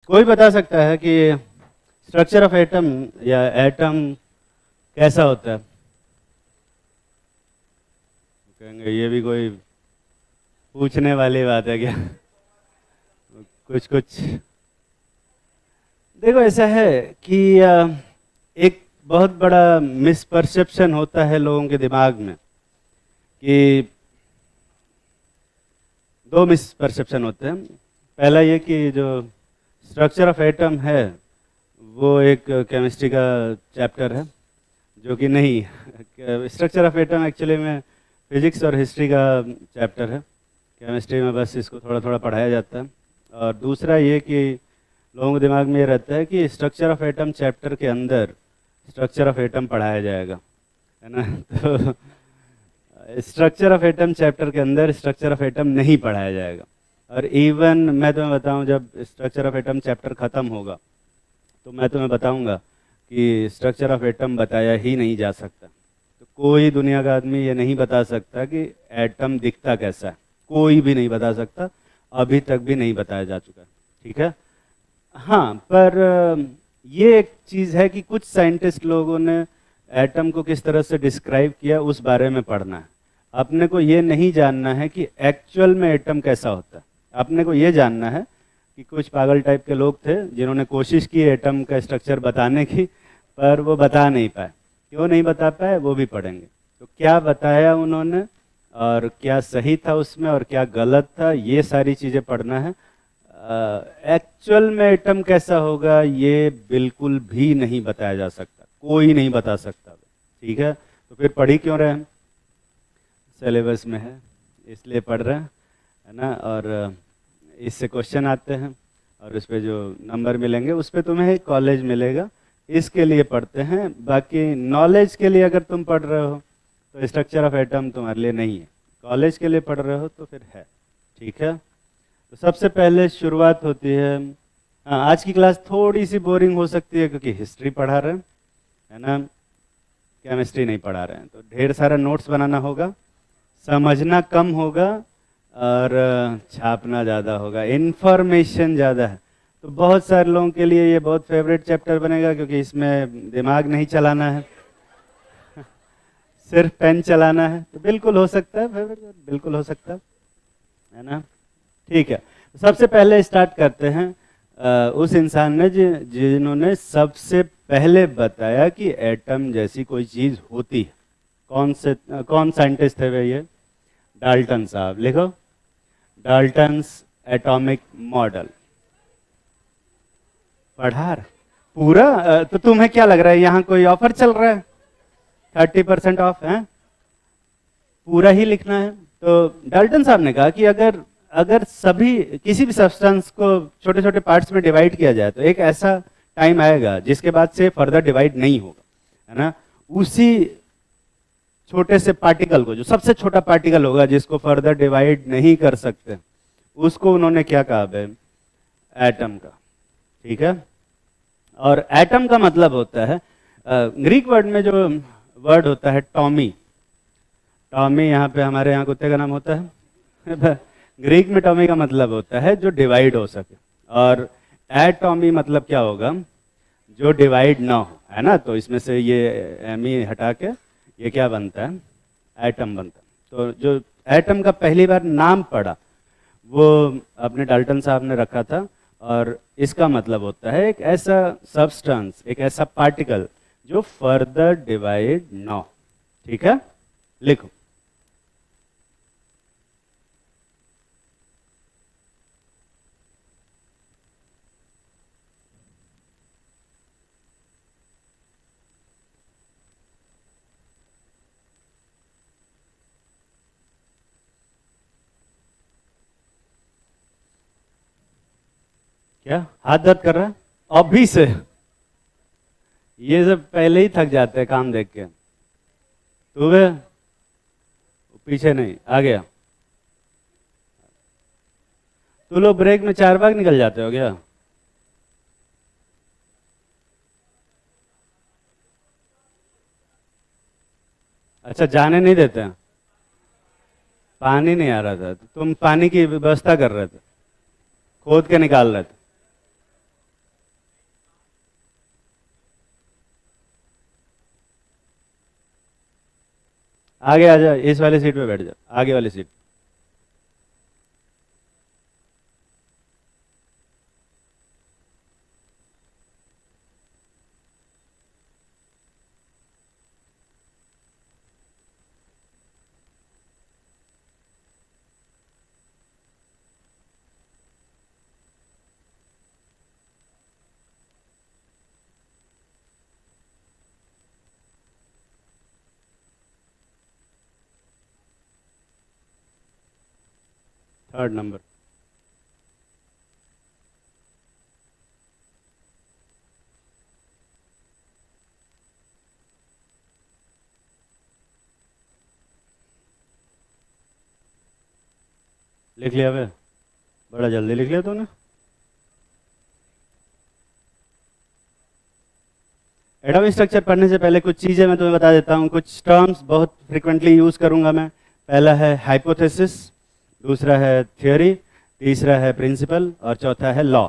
कोई बता सकता है कि स्ट्रक्चर ऑफ एटम या एटम कैसा होता है? कहेंगे ये भी कोई पूछने वाली बात है क्या? कुछ कुछ देखो, ऐसा है कि एक बहुत बड़ा मिसपरसेप्शन होता है लोगों के दिमाग में कि दो मिसपरसेप्शन होते हैं। पहला ये कि जो स्ट्रक्चर ऑफ एटम है वो एक केमिस्ट्री का चैप्टर है, जो कि नहीं। स्ट्रक्चर ऑफ एटम एक्चुअली में फिजिक्स और हिस्ट्री का चैप्टर है। केमिस्ट्री में बस इसको थोड़ा थोड़ा पढ़ाया जाता है। और दूसरा ये कि लोगों के दिमाग में ये रहता है कि स्ट्रक्चर ऑफ एटम चैप्टर के अंदर स्ट्रक्चर ऑफ एटम पढ़ाया जाएगा, है ना। तो स्ट्रक्चर ऑफ एटम चैप्टर के अंदर स्ट्रक्चर ऑफ एटम नहीं पढ़ाया जाएगा। और इवन मैं तुम्हें बताऊं, जब स्ट्रक्चर ऑफ एटम चैप्टर ख़त्म होगा तो मैं तुम्हें बताऊंगा कि स्ट्रक्चर ऑफ एटम बताया ही नहीं जा सकता। तो कोई दुनिया का आदमी ये नहीं बता सकता कि एटम दिखता कैसा है, कोई भी नहीं बता सकता, अभी तक भी नहीं बताया जा चुका। ठीक है, हाँ, पर ये एक चीज़ है कि कुछ साइंटिस्ट लोगों ने एटम को किस तरह से डिस्क्राइब किया उस बारे में पढ़ना है। अपने को ये नहीं जानना है कि एक्चुअल में एटम कैसा होता है। अपने को ये जानना है कि कुछ पागल टाइप के लोग थे जिन्होंने कोशिश की एटम का स्ट्रक्चर बताने की, पर वो बता नहीं पाए। क्यों नहीं बता पाए वो भी पढ़ेंगे। तो क्या बताया उन्होंने और क्या सही था उसमें और क्या गलत था, ये सारी चीज़ें पढ़ना है। एक्चुअल में एटम कैसा होगा ये बिल्कुल भी नहीं बताया जा सकता, कोई नहीं बता सकता। ठीक है, तो फिर पढ़ ही क्यों रहे हैं? सिलेबस में है इसलिए पढ़ रहे हैं, है ना। और इससे क्वेश्चन आते हैं और उस पर जो नंबर मिलेंगे उस पर तुम्हें एक कॉलेज मिलेगा, इसके लिए पढ़ते हैं। बाकी नॉलेज के लिए अगर तुम पढ़ रहे हो तो स्ट्रक्चर ऑफ एटम तुम्हारे लिए नहीं है, कॉलेज के लिए पढ़ रहे हो तो फिर है। ठीक है, तो सबसे पहले शुरुआत होती है। आज की क्लास थोड़ी सी बोरिंग हो सकती है क्योंकि हिस्ट्री पढ़ा रहे हैं, है ना, केमिस्ट्री नहीं पढ़ा रहे हैं। तो ढेर सारा नोट्स बनाना होगा, समझना कम होगा और छापना ज़्यादा होगा, इन्फॉर्मेशन ज़्यादा है। तो बहुत सारे लोगों के लिए ये बहुत फेवरेट चैप्टर बनेगा क्योंकि इसमें दिमाग नहीं चलाना है, सिर्फ पेन चलाना है। तो बिल्कुल हो सकता है फेवरेट, बिल्कुल हो सकता है ना। ठीक है, सबसे पहले स्टार्ट करते हैं उस इंसान ने जिन्होंने सबसे पहले बताया कि एटम जैसी कोई चीज़ होती है। कौन साइंटिस्ट थे वे? ये डाल्टन साहब। लिखो, डाल्टन्स एटॉमिक मॉडल। पढ़ा पूरा? तो तुम्हें क्या लग रहा है यहाँ कोई ऑफर चल रहा है? 30% ऑफ है, पूरा ही लिखना है। तो डाल्टन साहब ने कहा कि अगर सभी किसी भी सब्सटेंस को छोटे छोटे पार्ट्स में डिवाइड किया जाए तो एक ऐसा टाइम आएगा जिसके बाद से फर्दर डिवाइड नहीं होगा, है ना। उसी छोटे से पार्टिकल को, जो सबसे छोटा पार्टिकल होगा जिसको फर्दर डिवाइड नहीं कर सकते, उसको उन्होंने क्या कहा भाई? एटम का। ठीक है, और एटम का मतलब होता है, ग्रीक वर्ड में जो वर्ड होता है टॉमी, टॉमी यहाँ पे हमारे यहाँ कुत्ते का नाम होता है। ग्रीक में टॉमी का मतलब होता है जो डिवाइड हो सके, और एटॉमी मतलब क्या होगा? जो डिवाइड ना हो, है ना। तो इसमें से ये एमी हटा के ये क्या बनता है? एटम बनता है। तो जो एटम का पहली बार नाम पड़ा वो अपने डाल्टन साहब ने रखा था, और इसका मतलब होता है एक ऐसा सब्सटेंस, एक ऐसा पार्टिकल जो फर्दर डिवाइड ना हो। ठीक है, लिखो। क्या हाथ दर्द कर रहा है? अभी से? ये सब पहले ही थक जाते हैं काम देख के। तू वे पीछे नहीं, आ गया। तू लोग ब्रेक में 4 बार निकल जाते हो क्या? अच्छा, जाने नहीं देते हैं? पानी नहीं आ रहा था तो तुम पानी की व्यवस्था कर रहे थे, खोद के निकाल रहे थे। आगे आ जा, इस वाली सीट पे बैठ जा, आगे वाली सीट। Third number. लिख लिया वे? बड़ा जल्दी लिख लिया तूने। एडोब स्ट्रक्चर पढ़ने से पहले कुछ चीज़ें मैं तुम्हें बता देता हूँ, कुछ टर्म्स बहुत फ्रिक्वेंटली यूज़ करूँगा मैं। पहला है हाइपोथेसिस, दूसरा है थियोरी, तीसरा है प्रिंसिपल और चौथा है लॉ।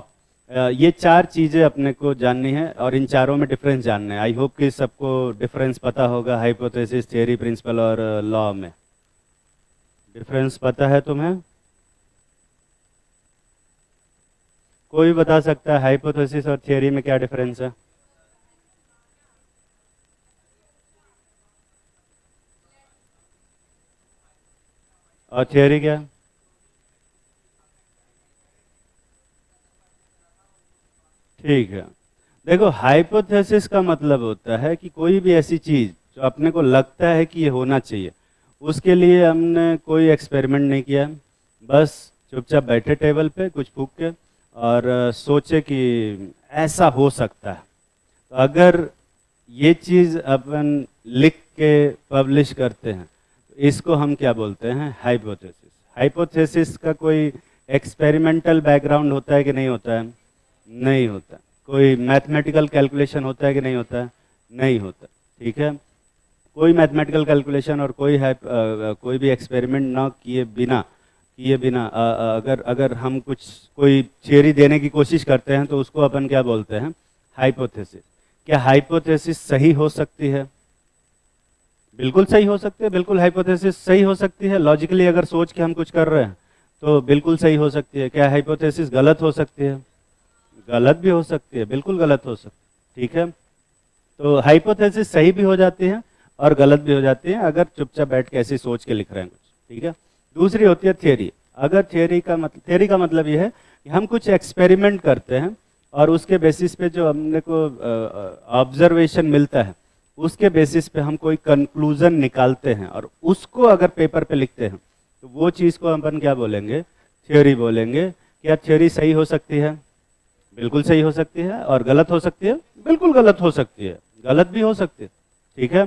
ये चार चीज़ें अपने को जाननी है और इन चारों में डिफरेंस जानना है। आई होप कि सबको डिफरेंस पता होगा हाइपोथेसिस, थियोरी, प्रिंसिपल और लॉ में। डिफरेंस पता है तुम्हें? कोई बता सकता है हाइपोथेसिस और थियोरी में क्या डिफरेंस है? और थियोरी क्या? ठीक है। देखो, हाइपोथेसिस का मतलब होता है कि कोई भी ऐसी चीज़ जो अपने को लगता है कि ये होना चाहिए, उसके लिए हमने कोई एक्सपेरिमेंट नहीं किया, बस चुपचाप बैठे टेबल पे कुछ फूक के और सोचे कि ऐसा हो सकता है। तो अगर ये चीज़ अपन लिख के पब्लिश करते हैं तो इसको हम क्या बोलते हैं? हाइपोथेसिस। हाइपोथेसिस का कोई एक्सपेरिमेंटल बैकग्राउंड होता है कि नहीं होता है? नहीं होता। कोई मैथमेटिकल कैलकुलेशन होता है कि नहीं होता है? नहीं होता। ठीक है। कोई मैथमेटिकल कैलकुलेशन और कोई भी एक्सपेरिमेंट ना किए बिना अगर अगर हम कोई थियरी देने की कोशिश करते हैं तो उसको अपन क्या बोलते हैं? हाइपोथेसिस। क्या हाइपोथेसिस सही हो सकती है? बिल्कुल सही हो सकती है। बिल्कुल हाइपोथेसिस सही हो सकती है। लॉजिकली अगर सोच के हम कुछ कर रहे हैं तो बिल्कुल सही हो सकती है। क्या हाइपोथेसिस गलत हो सकती है? गलत भी हो सकती है, बिल्कुल गलत हो सकती है। ठीक है। तो हाइपोथेसिस सही भी हो जाती है और गलत भी हो जाती है अगर चुपचाप बैठ के ऐसी सोच के लिख रहे हैं कुछ। ठीक है। दूसरी होती है थियरी। अगर थियरी का मतलब ये है कि हम कुछ एक्सपेरिमेंट करते हैं और उसके बेसिस पे जो हमने को ऑब्जर्वेशन मिलता है उसके बेसिस पे हम कोई कंक्लूजन निकालते हैं और उसको अगर पेपर पे लिखते हैं तो वो चीज़ को अपन क्या बोलेंगे? थियोरी बोलेंगे। क्या थियोरी सही हो सकती है? बिल्कुल सही हो सकती है। और गलत हो सकती है? बिल्कुल गलत हो सकती है। गलत भी हो सकती है। ठीक है।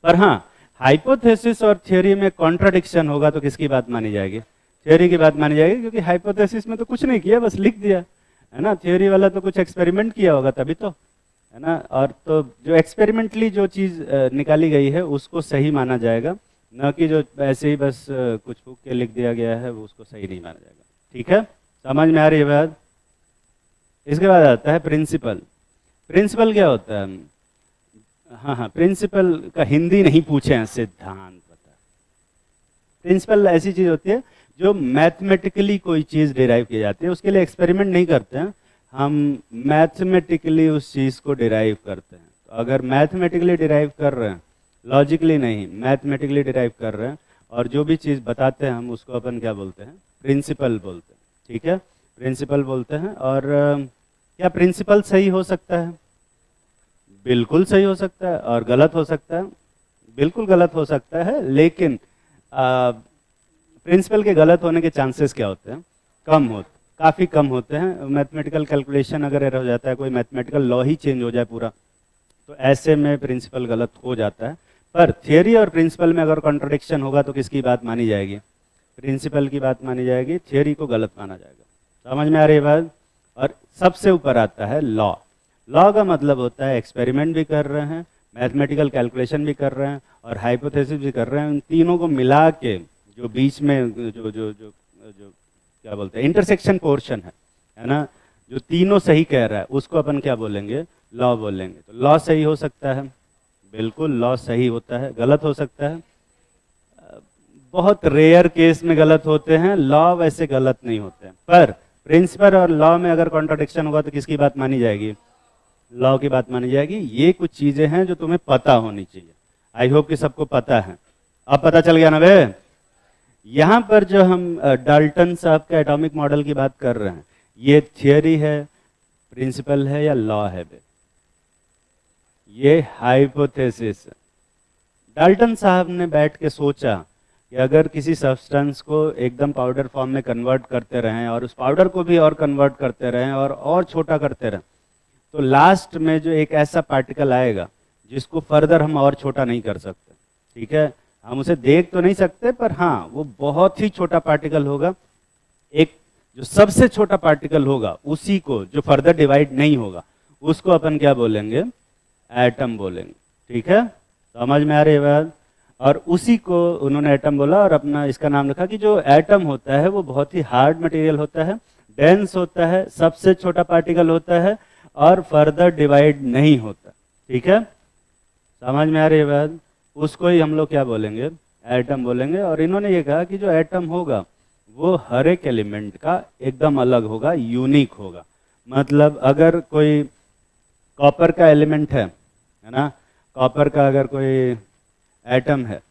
पर हाँ, हाइपोथेसिस और थियोरी में कॉन्ट्राडिक्शन होगा तो किसकी बात मानी जाएगी? थियोरी की बात मानी जाएगी, क्योंकि हाइपोथेसिस में तो कुछ नहीं किया, बस लिख दिया, है ना। थियोरी वाला तो कुछ एक्सपेरिमेंट किया होगा तभी तो, है ना। और तो जो एक्सपेरिमेंटली जो चीज़ निकाली गई है उसको सही माना जाएगा, न कि जो ऐसे ही बस कुछ फूक के लिख दिया गया है वो उसको सही नहीं माना जाएगा। ठीक है। समझ में आ रही है बात? इसके बाद आता है प्रिंसिपल। प्रिंसिपल क्या होता है? हाँ हाँ, प्रिंसिपल का हिंदी नहीं पूछे हैं, सिद्धांत पता है। प्रिंसिपल ऐसी चीज होती है जो मैथमेटिकली कोई चीज डिराइव की जाती है। उसके लिए एक्सपेरिमेंट नहीं करते हैं हम, मैथमेटिकली उस चीज को डिराइव करते हैं। तो अगर मैथमेटिकली डिराइव कर रहे हैं, लॉजिकली नहीं, मैथमेटिकली डिराइव कर रहे हैं और जो भी चीज बताते हैं हम उसको अपन क्या बोलते हैं? प्रिंसिपल बोलते हैं। ठीक है। प्रिंसिपल बोलते हैं। और क्या प्रिंसिपल सही हो सकता है? बिल्कुल सही हो सकता है। और गलत हो सकता है? बिल्कुल गलत हो सकता है। लेकिन प्रिंसिपल के गलत होने के चांसेस क्या होते हैं? काफ़ी कम होते हैं। मैथमेटिकल कैलकुलेशन अगर एरर हो जाता है, कोई मैथमेटिकल लॉ ही चेंज हो जाए पूरा, तो ऐसे में प्रिंसिपल गलत हो जाता है। पर थियरी और प्रिंसिपल में अगर कॉन्ट्रडिक्शन होगा तो किसकी बात मानी जाएगी? प्रिंसिपल की बात मानी जाएगी, थियरी को गलत माना जाएगा। समझ में आ रही है बात? और सबसे ऊपर आता है लॉ। लॉ का मतलब होता है एक्सपेरिमेंट भी कर रहे हैं, मैथमेटिकल कैलकुलेशन भी कर रहे हैं और हाइपोथेसिस भी कर रहे हैं। उन तीनों को मिला के जो बीच में जो जो जो जो क्या बोलते हैं, इंटरसेक्शन पोर्शन है ना, जो तीनों सही कह रहा है उसको अपन क्या बोलेंगे? लॉ बोलेंगे। तो लॉ सही हो सकता है? बिल्कुल लॉ सही होता है। गलत हो सकता है? बहुत रेयर केस में गलत होते हैं, लॉ वैसे गलत नहीं होते हैं, पर प्रिंसिपल और लॉ में अगर कॉन्ट्रडिक्शन होगा तो किसकी बात मानी जाएगी? लॉ की बात मानी जाएगी। ये कुछ चीजें हैं जो तुम्हें पता होनी चाहिए। आई होप कि सबको पता है। अब पता चल गया ना बे? यहां पर जो हम डाल्टन साहब के एटॉमिक मॉडल की बात कर रहे हैं, ये थियरी है, प्रिंसिपल है या लॉ है बे? ये हाइपोथेसिस। डाल्टन साहब ने बैठ के सोचा कि अगर किसी सब्सटेंस को एकदम पाउडर फॉर्म में कन्वर्ट करते रहें और उस पाउडर को भी और कन्वर्ट करते रहें और छोटा करते रहें, तो लास्ट में जो एक ऐसा पार्टिकल आएगा जिसको फर्दर हम और छोटा नहीं कर सकते। ठीक है, हम उसे देख तो नहीं सकते, पर हाँ वो बहुत ही छोटा पार्टिकल होगा। एक जो सबसे छोटा पार्टिकल होगा उसी को, जो फर्दर डिवाइड नहीं होगा, उसको अपन क्या बोलेंगे? एटम बोलेंगे। ठीक है, समझ में आ रही है बात? और उसी को उन्होंने एटम बोला और अपना इसका नाम रखा कि जो एटम होता है वो बहुत ही हार्ड मटेरियल होता है, डेंस होता है, सबसे छोटा पार्टिकल होता है और फर्दर डिवाइड नहीं होता। ठीक है, समझ में आ रही है बात? उसको ही हम लोग क्या बोलेंगे? एटम बोलेंगे। और इन्होंने ये कहा कि जो एटम होगा वो हर एक एलिमेंट का एकदम अलग होगा, यूनिक होगा। मतलब अगर कोई कॉपर का एलिमेंट है ना, कॉपर का अगर कोई एटम है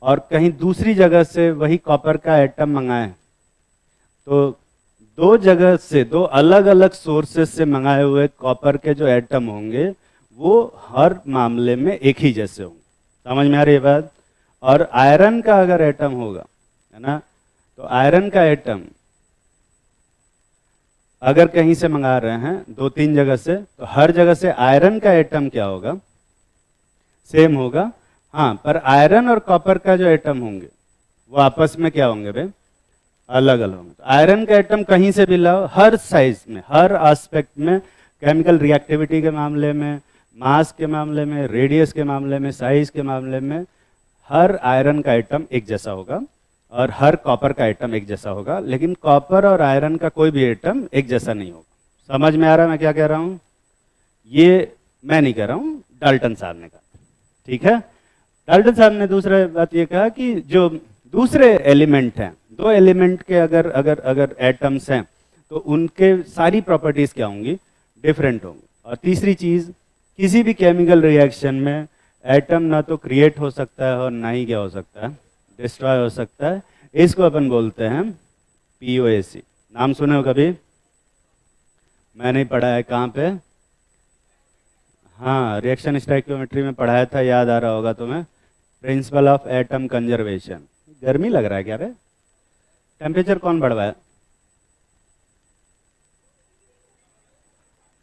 और कहीं दूसरी जगह से वही कॉपर का एटम मंगाए, तो दो जगह से, दो अलग अलग सोर्सेस से मंगाए हुए कॉपर के जो एटम होंगे वो हर मामले में एक ही जैसे होंगे। समझ में आ रही है बात? और आयरन का अगर एटम होगा, है ना, तो आयरन का एटम अगर कहीं से मंगा रहे हैं दो तीन जगह से, तो हर जगह से आयरन का एटम क्या होगा? सेम होगा। हाँ, पर आयरन और कॉपर का जो एटम होंगे वो आपस में क्या होंगे भाई? अलग अलग होंगे। तो आयरन का एटम कहीं से भी लाओ, हर साइज में, हर एस्पेक्ट में, केमिकल रिएक्टिविटी के मामले में, मास के मामले में, रेडियस के मामले में, साइज के मामले में, हर आयरन का एटम एक जैसा होगा और हर कॉपर का एटम एक जैसा होगा। लेकिन कॉपर और आयरन का कोई भी एटम एक जैसा नहीं होगा। समझ में आ रहा है मैं क्या कह रहा हूँ? ये मैं नहीं कह रहा हूँ, डाल्टन साहब ने कहा। ठीक है, डाल्टन साहब ने दूसरा बात ये कहा कि जो दूसरे एलिमेंट हैं, दो एलिमेंट के अगर अगर अगर एटम्स हैं तो उनके सारी प्रॉपर्टीज क्या होंगी? डिफरेंट होंगी। और तीसरी चीज, किसी भी केमिकल रिएक्शन में एटम ना तो क्रिएट हो सकता है और ना ही क्या हो सकता है? डिस्ट्रॉय हो सकता है। इसको अपन बोलते हैं पीओएसी। नाम सुने हो कभी? मैं नहीं पढ़ा है, कहाँ पे? हाँ, रिएक्शन स्टोइकियोमेट्री में पढ़ाया था, याद आ रहा होगा तुम्हें, प्रिंसिपल ऑफ एटम कंजर्वेशन। गर्मी लग रहा है क्या रे? टेम्परेचर कौन बढ़वाया?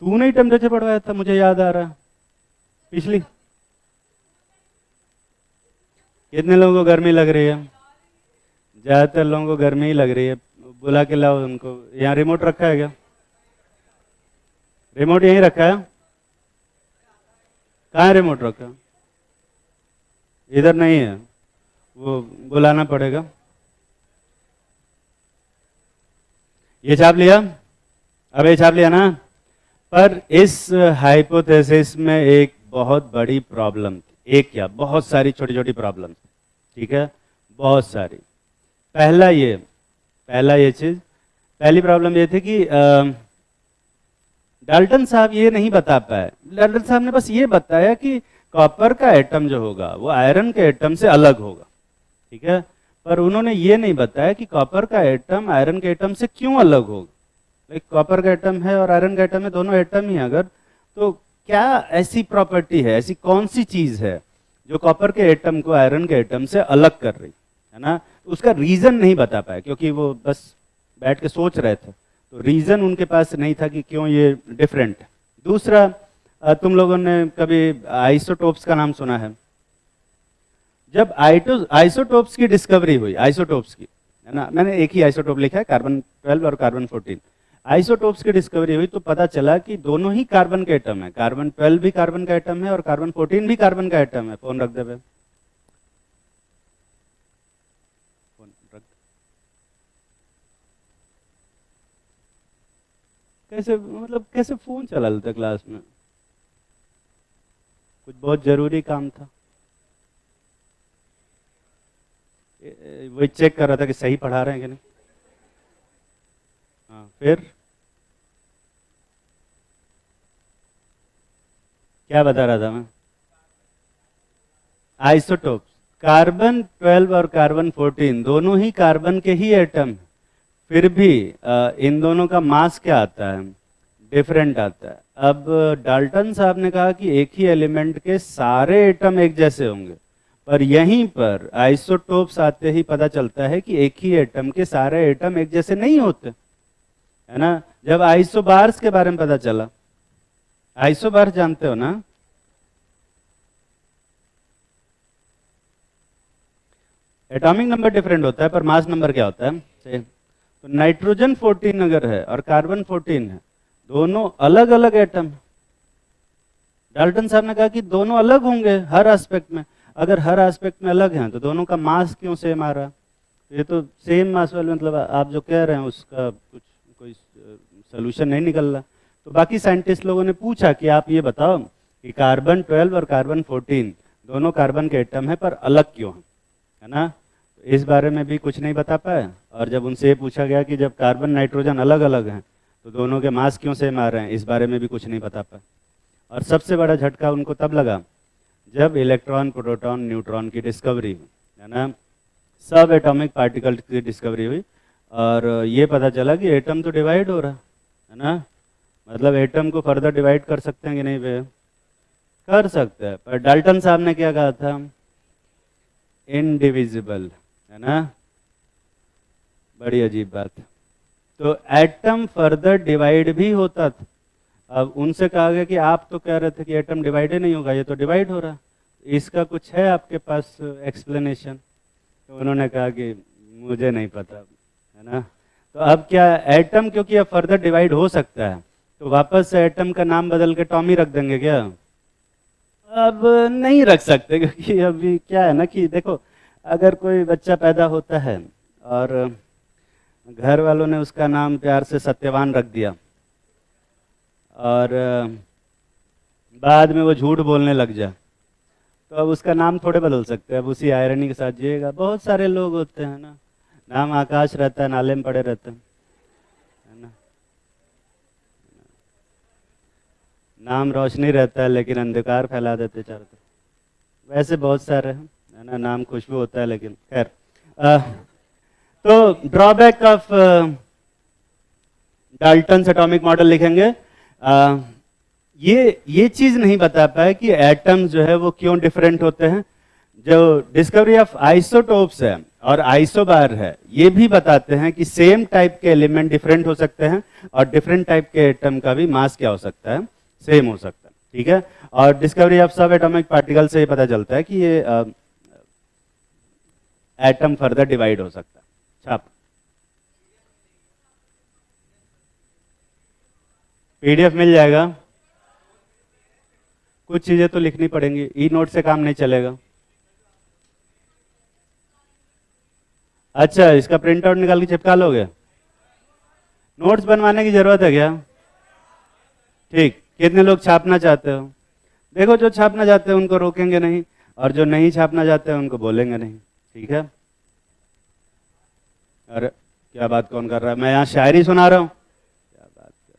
तूने ही टेम्परेचर बढ़वाया था, मुझे याद आ रहा है। पिछली कितने लोगों को गर्मी लग रही है? ज्यादातर लोगों को गर्मी ही लग रही है। बुला के लाओ उनको। यहाँ रिमोट रखा है क्या? रिमोट यहीं रखा है? कहाँ है रिमोट रखा? इधर नहीं है, वो बुलाना पड़ेगा। ये छाप लिया? अब ये छाप लिया ना? पर इस हाइपोथेसिस में एक बहुत बड़ी प्रॉब्लम थी। एक क्या, बहुत सारी छोटी छोटी प्रॉब्लम। ठीक है, बहुत सारी। पहला ये चीज, पहली प्रॉब्लम ये थी कि डाल्टन साहब ये नहीं बता पाए। डाल्टन साहब ने बस ये बताया कि कॉपर का एटम जो होगा वो आयरन के एटम से अलग होगा। ठीक है, पर उन्होंने ये नहीं बताया कि कॉपर का एटम आयरन के एटम से क्यों अलग होगा। लाइक कॉपर का एटम है और आयरन का एटम है, दोनों एटम ही अगर, तो क्या ऐसी प्रॉपर्टी है, ऐसी कौन सी चीज है जो कॉपर के एटम को आयरन के एटम से अलग कर रही है ना? उसका रीजन नहीं बता पाया, क्योंकि वो बस बैठ के सोच रहे थे, तो रीजन उनके पास नहीं था कि क्यों ये डिफरेंट है। दूसरा, तुम लोगों ने कभी आइसोटोप्स का नाम सुना है? जब आइसोटोप्स की डिस्कवरी हुई, आइसोटोप्स की, है ना, मैंने एक ही आइसोटोप लिखा है, कार्बन 12 और कार्बन 14। आइसोटोप्स की डिस्कवरी हुई तो पता चला कि दोनों ही कार्बन के एटम है। कार्बन 12 भी कार्बन का एटम है और कार्बन 14 भी कार्बन का एटम है। फोन रख दे बे। फोन रख। कैसे, मतलब कैसे फोन चला लेते क्लास में? कुछ बहुत जरूरी काम था। वही चेक कर रहा था कि सही पढ़ा रहे हैं कि नहीं। हाँ, फिर क्या बता रहा था मैं? आइसोटोप, कार्बन 12 और कार्बन 14 दोनों ही कार्बन के ही एटम हैं। फिर भी इन दोनों का मास क्या आता है? डिफरेंट आता है। अब डाल्टन साहब ने कहा कि एक ही एलिमेंट के सारे एटम एक जैसे होंगे, पर यहीं पर आइसोटोप्स आते ही पता चलता है कि एक ही एटम के सारे एटम एक जैसे नहीं होते, है ना। जब आइसोबार्स के बारे में पता चला, आइसोबार जानते हो ना? एटॉमिक नंबर डिफरेंट होता है पर मास नंबर क्या होता है? सेम। तो नाइट्रोजन 14 अगर है और कार्बन 14 है, दोनों अलग अलग एटम। डाल्टन साहब ने कहा कि दोनों अलग होंगे हर एस्पेक्ट में। अगर हर एस्पेक्ट में अलग हैं तो दोनों का मास क्यों सेम आ रहा? ये तो सेम मास वाले, मतलब आप जो कह रहे हैं उसका कुछ कोई सोल्यूशन नहीं निकल रहा। तो बाकी साइंटिस्ट लोगों ने पूछा कि आप ये बताओ कि कार्बन 12 और कार्बन 14 दोनों कार्बन के एटम है पर अलग क्यों है ना। तो इस बारे में भी कुछ नहीं बता पाए। और जब उनसे ये पूछा गया कि जब कार्बन नाइट्रोजन अलग अलग हैं तो दोनों के मास क्यों सेम आ रहे हैं, इस बारे में भी कुछ नहीं बता पाए। और सबसे बड़ा झटका उनको तब लगा जब इलेक्ट्रॉन, प्रोटॉन, न्यूट्रॉन की डिस्कवरी हुई, है ना। सब एटॉमिक पार्टिकल की डिस्कवरी हुई और ये पता चला कि एटम तो डिवाइड हो रहा है ना। मतलब एटम को फर्दर डिवाइड कर सकते हैं कि नहीं भैया? कर सकते हैं, पर डाल्टन साहब ने क्या कहा था? इनडिविजिबल, है ना। बड़ी अजीब बात। तो एटम फर्दर डिवाइड भी होता था। अब उनसे कहा गया कि आप तो कह रहे थे कि एटम डिवाइड ही नहीं होगा, ये तो डिवाइड हो रहा है, इसका कुछ है आपके पास एक्सप्लेनेशन? तो उन्होंने कहा कि मुझे नहीं पता, है ना। तो अब क्या एटम क्योंकि अब फर्दर डिवाइड हो सकता है तो वापस से एटम का नाम बदल के टॉमी रख देंगे क्या? अब नहीं रख सकते, क्योंकि अभी क्या है ना कि देखो, अगर कोई बच्चा पैदा होता है और घर वालों ने उसका नाम प्यार से सत्यवान रख दिया और बाद में वो झूठ बोलने लग जाए, तो अब उसका नाम थोड़े बदल सकते हैं। अब उसी आयरनी के साथ जिएगा। बहुत सारे लोग होते हैं ना, नाम आकाश रहता है, नाले में पड़े रहते हैं, है ना। नाम रोशनी रहता है लेकिन अंधकार फैला देते चारों तरफ। वैसे बहुत सारे हैं, है ना। नाम खुशबू होता है लेकिन खैर। तो drawback of Dalton's atomic model लिखेंगे। ये चीज नहीं बता पाए कि एटम्स जो है वो क्यों डिफरेंट होते हैं। जो डिस्कवरी ऑफ आइसोटोप्स है और आइसोबार है, ये भी बताते हैं कि सेम टाइप के एलिमेंट डिफरेंट हो सकते हैं और डिफरेंट टाइप के एटम का भी मास क्या हो सकता है? सेम हो सकता है, ठीक है। और डिस्कवरी ऑफ सब एटॉमिक पार्टिकल से ये पता चलता है कि ये एटम फर्दर डिवाइड हो सकता है। छाप पीडीएफ मिल जाएगा। कुछ चीजें तो लिखनी पड़ेंगी, ई नोट से काम नहीं चलेगा। अच्छा, इसका प्रिंट आउट निकाल के चिपका लोगे? नोट्स बनवाने की जरूरत है क्या? ठीक, कितने लोग छापना चाहते हो? देखो, जो छापना चाहते हैं उनको रोकेंगे नहीं और जो नहीं छापना चाहते हैं उनको बोलेंगे नहीं, ठीक है। अरे क्या बात कौन कर रहा है? मैं यहाँ शायरी सुना रहा हूँ? क्या बात कर।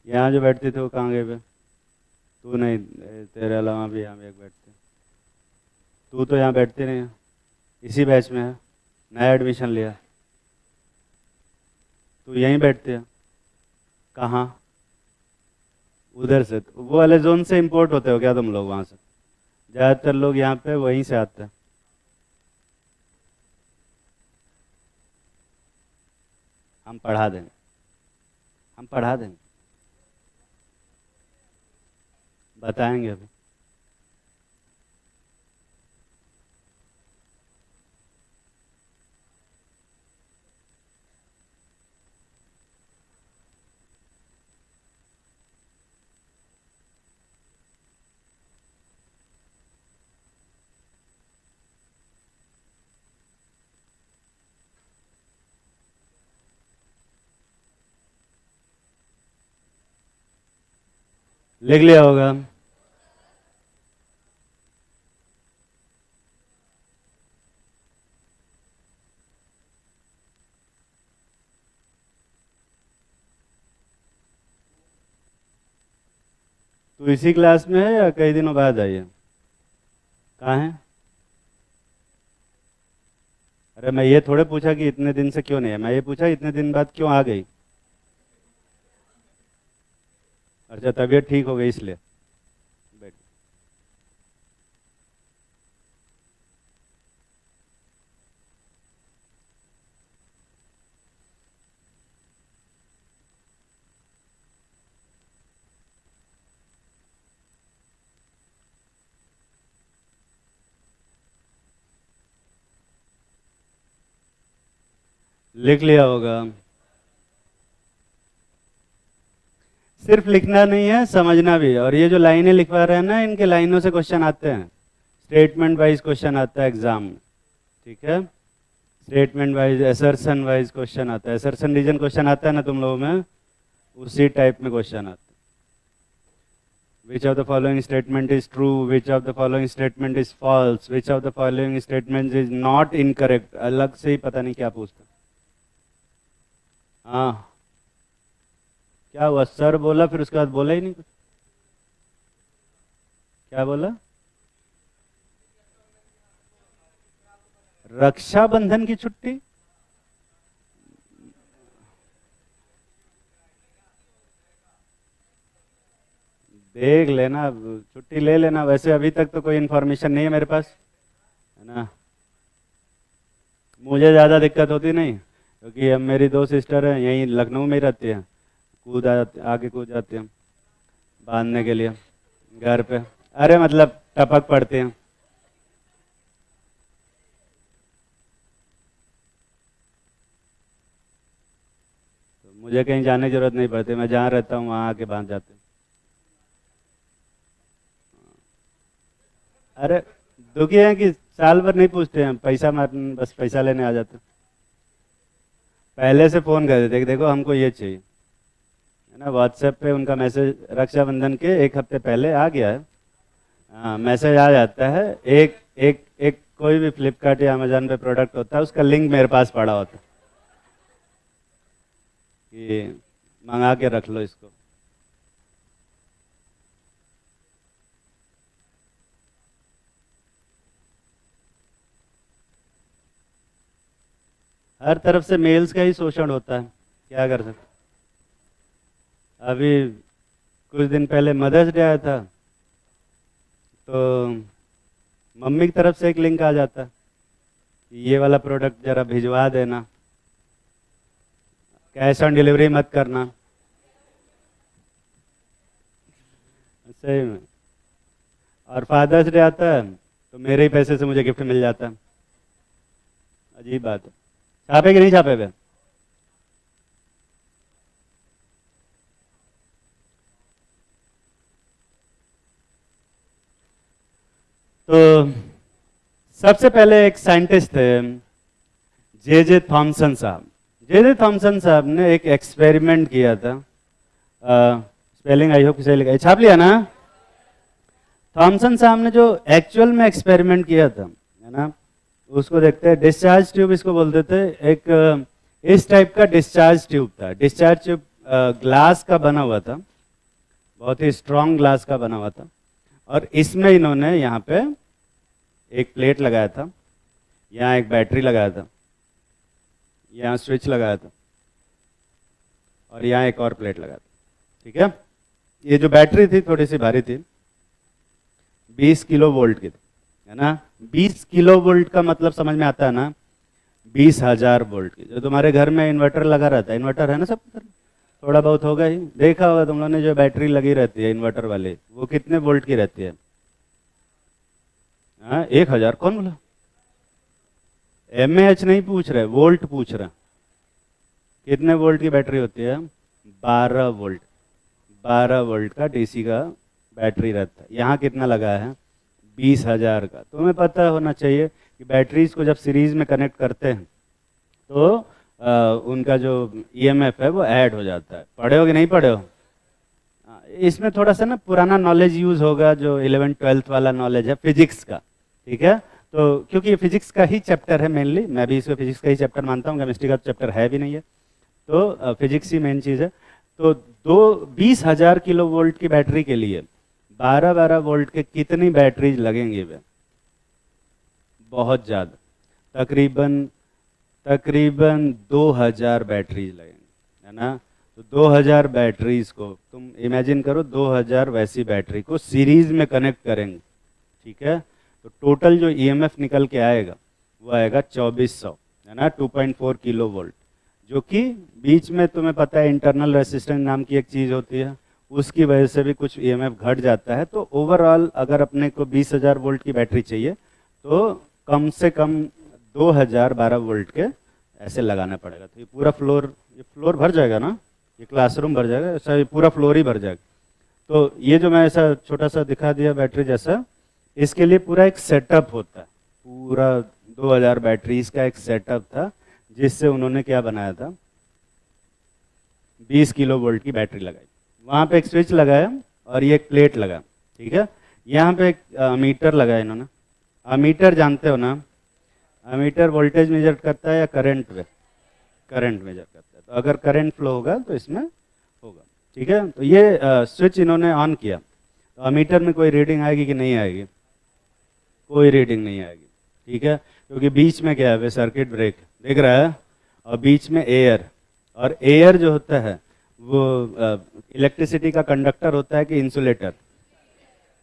यहाँ जो बैठते थे वो कहाँ गए वे? तू नहीं, तेरे अलावा भी यहाँ एक बैठते। तू तो यहाँ बैठते नहीं है, इसी बैच में है, नया एडमिशन लिया। तू यहीं बैठते हैं? कहाँ? उधर से? वो वाले जोन से इंपोर्ट होते हो क्या तुम लोग? वहाँ से ज़्यादातर लोग यहाँ पे वहीं से आते हैं। हम पढ़ा देंगे, हम पढ़ा देंगे, बताएंगे अभी। लिख लिया होगा। तो इसी क्लास में है या कई दिनों बाद आई है? कहाँ है? अरे मैं ये थोड़े पूछा कि इतने दिन से क्यों नहीं है, मैं ये पूछा इतने दिन बाद क्यों आ गई। अच्छा, तबीयत ठीक हो गई इसलिए। बैठ। लिख लिया होगा। सिर्फ लिखना नहीं है, समझना भी है। और ये जो लाइनें लिखवा रहे हैं ना, इनके लाइनों से क्वेश्चन आते हैं। स्टेटमेंट वाइज क्वेश्चन आता है एग्जाम में, ठीक है। Statement wise, assertion wise question आता है। असर्शन रीजन क्वेश्चन आता है ना तुम लोगों में, उसी टाइप में क्वेश्चन आता है। Which of the following statement is true, which of the following statement is false, which of the following statement is not incorrect. अलग से ही पता नहीं क्या पूछता। हाँ, क्या हुआ? सर बोला, फिर उसके बाद बोला ही नहीं कुछ। क्या बोला? रक्षाबंधन की छुट्टी? देख लेना, छुट्टी ले लेना। वैसे अभी तक तो कोई इन्फॉर्मेशन नहीं है मेरे पास, है ना। मुझे ज़्यादा दिक्कत होती नहीं, क्योंकि अब मेरी दो सिस्टर हैं, यहीं लखनऊ में ही रहती हैं। आगे कूद जाती हैं बांधने के लिए घर पे। अरे मतलब टपक पड़ती हैं। तो मुझे कहीं जाने की जरूरत नहीं पड़ती, मैं जहाँ रहता हूँ वहाँ आके बांध जाते हैं। अरे दुखी हैं कि साल भर नहीं पूछते हैं, पैसा मार बस पैसा लेने आ जाते हैं। पहले से फ़ोन कर देते कि देखो हमको ये चाहिए, है ना। व्हाट्सएप पे उनका मैसेज रक्षाबंधन के एक हफ्ते पहले आ गया है। हाँ, मैसेज आ जाता है। एक एक एक कोई भी फ्लिपकार्ट या अमेजोन पे प्रोडक्ट होता है, उसका लिंक मेरे पास पड़ा होता है कि मंगा के रख लो इसको। हर तरफ से मेल्स का ही शोषण होता है, क्या कर सकते। अभी कुछ दिन पहले मदर्स डे आया था, तो मम्मी की तरफ से एक लिंक आ जाता है कि ये वाला प्रोडक्ट जरा भिजवा देना, कैश ऑन डिलीवरी मत करना। सही में। और फादर्स डे आता है तो मेरे ही पैसे से मुझे गिफ्ट मिल जाता है। अजीब बात है। छापे कि नहीं छापे हुए? तो सबसे पहले एक साइंटिस्ट थे, जे जे थॉमसन साहब। जे जे थॉमसन साहब ने एक एक्सपेरिमेंट किया था। स्पेलिंग आई होप सही लिखा, छाप लिया ना। थॉमसन साहब ने जो एक्चुअल में एक्सपेरिमेंट किया था, है ना, उसको देखते हैं। डिस्चार्ज ट्यूब इसको बोलते थे। एक इस टाइप का डिस्चार्ज ट्यूब था। डिस्चार्ज ट्यूब ग्लास का बना हुआ था, बहुत ही स्ट्रॉन्ग ग्लास का बना हुआ था। और इसमें इन्होंने यहाँ पे एक प्लेट लगाया था, यहाँ एक बैटरी लगाया था, यहाँ स्विच लगाया था, और यहाँ एक और प्लेट लगाया था, ठीक है। ये जो बैटरी थी थोड़ी सी भारी थी, 20 किलो वोल्ट की थी, है ना। 20 किलो वोल्ट का मतलब समझ में आता है ना, 20,000 वोल्ट की। जो तुम्हारे घर में इन्वर्टर लगा रहता है, इन्वर्टर है ना सब, थोड़ा बहुत होगा ही, देखा होगा तुम लोगों ने। जो बैटरी लगी रहती है इन्वर्टर वाली, वो कितने वोल्ट की रहती है? हाँ, 1,000। कौन बोला? एमएएच नहीं पूछ रहे, वोल्ट पूछ रहे। कितने वोल्ट की बैटरी होती है? 12 वोल्ट। 12 वोल्ट का डीसी का बैटरी रहता है। यहाँ कितना लगा है? 20,000 का। तुम्हें पता होना चाहिए कि बैटरीज को जब सीरीज में कनेक्ट करते हैं तो उनका जो ईएमएफ है वो ऐड हो जाता है। पढ़े हो कि नहीं पढ़े हो? इसमें थोड़ा सा ना पुराना नॉलेज यूज होगा, जो 11th-12th वाला नॉलेज है फिजिक्स का, ठीक है। तो क्योंकि ये फिजिक्स का ही चैप्टर है मेनली, मैं भी इसको फिजिक्स का ही चैप्टर मानता हूँ, केमिस्ट्री का चैप्टर है भी नहीं है, तो फिजिक्स ही मेन चीज़ है। तो 20,000 किलो वोल्ट की बैटरी के लिए 12-12 वोल्ट के कितनी बैटरीज लगेंगे वे? बहुत ज़्यादा, तकरीबन 2000 बैटरीज लगेंगे, है ना। तो 2000 बैटरीज को तुम इमेजिन करो, 2000 वैसी बैटरी को सीरीज में कनेक्ट करेंगे, ठीक है। तो टोटल जो ईएमएफ निकल के आएगा वो आएगा 2400, है ना, 2.4 किलो वोल्ट, जो कि बीच में तुम्हें पता है इंटरनल रेसिस्टेंस नाम की एक चीज़ होती है, उसकी वजह से भी कुछ ईएमएफ घट जाता है। तो ओवरऑल अगर अपने को 20,000 वोल्ट की बैटरी चाहिए तो कम से कम 2012 वोल्ट के ऐसे लगाना पड़ेगा। तो ये पूरा फ्लोर, ये फ्लोर भर जाएगा ना, ये क्लासरूम भर जाएगा, ऐसा ये पूरा फ्लोर ही भर जाएगा। तो ये जो मैं ऐसा छोटा सा दिखा दिया बैटरी जैसा, इसके लिए पूरा एक सेटअप होता है, पूरा 2000 बैटरीज का एक सेटअप था, जिससे उन्होंने क्या बनाया था, 20 किलो वोल्ट की बैटरी लगाई, वहाँ पे एक स्विच लगाया और ये एक प्लेट लगा, ठीक है। यहाँ पे एक मीटर लगाया इन्होंने। अमीटर जानते हो ना, अमीटर वोल्टेज मेजर करता है या करंट पे? करंट मेजर करता है। तो अगर करंट फ्लो होगा तो इसमें होगा, ठीक है। तो ये स्विच इन्होंने ऑन किया, तो अमीटर में कोई रीडिंग आएगी कि नहीं आएगी? कोई रीडिंग नहीं आएगी, ठीक है, क्योंकि बीच में क्या है, सर्किट ब्रेक दिख रहा है, और बीच में एयर, और एयर जो होता है वो इलेक्ट्रिसिटी का कंडक्टर होता है कि इंसुलेटर?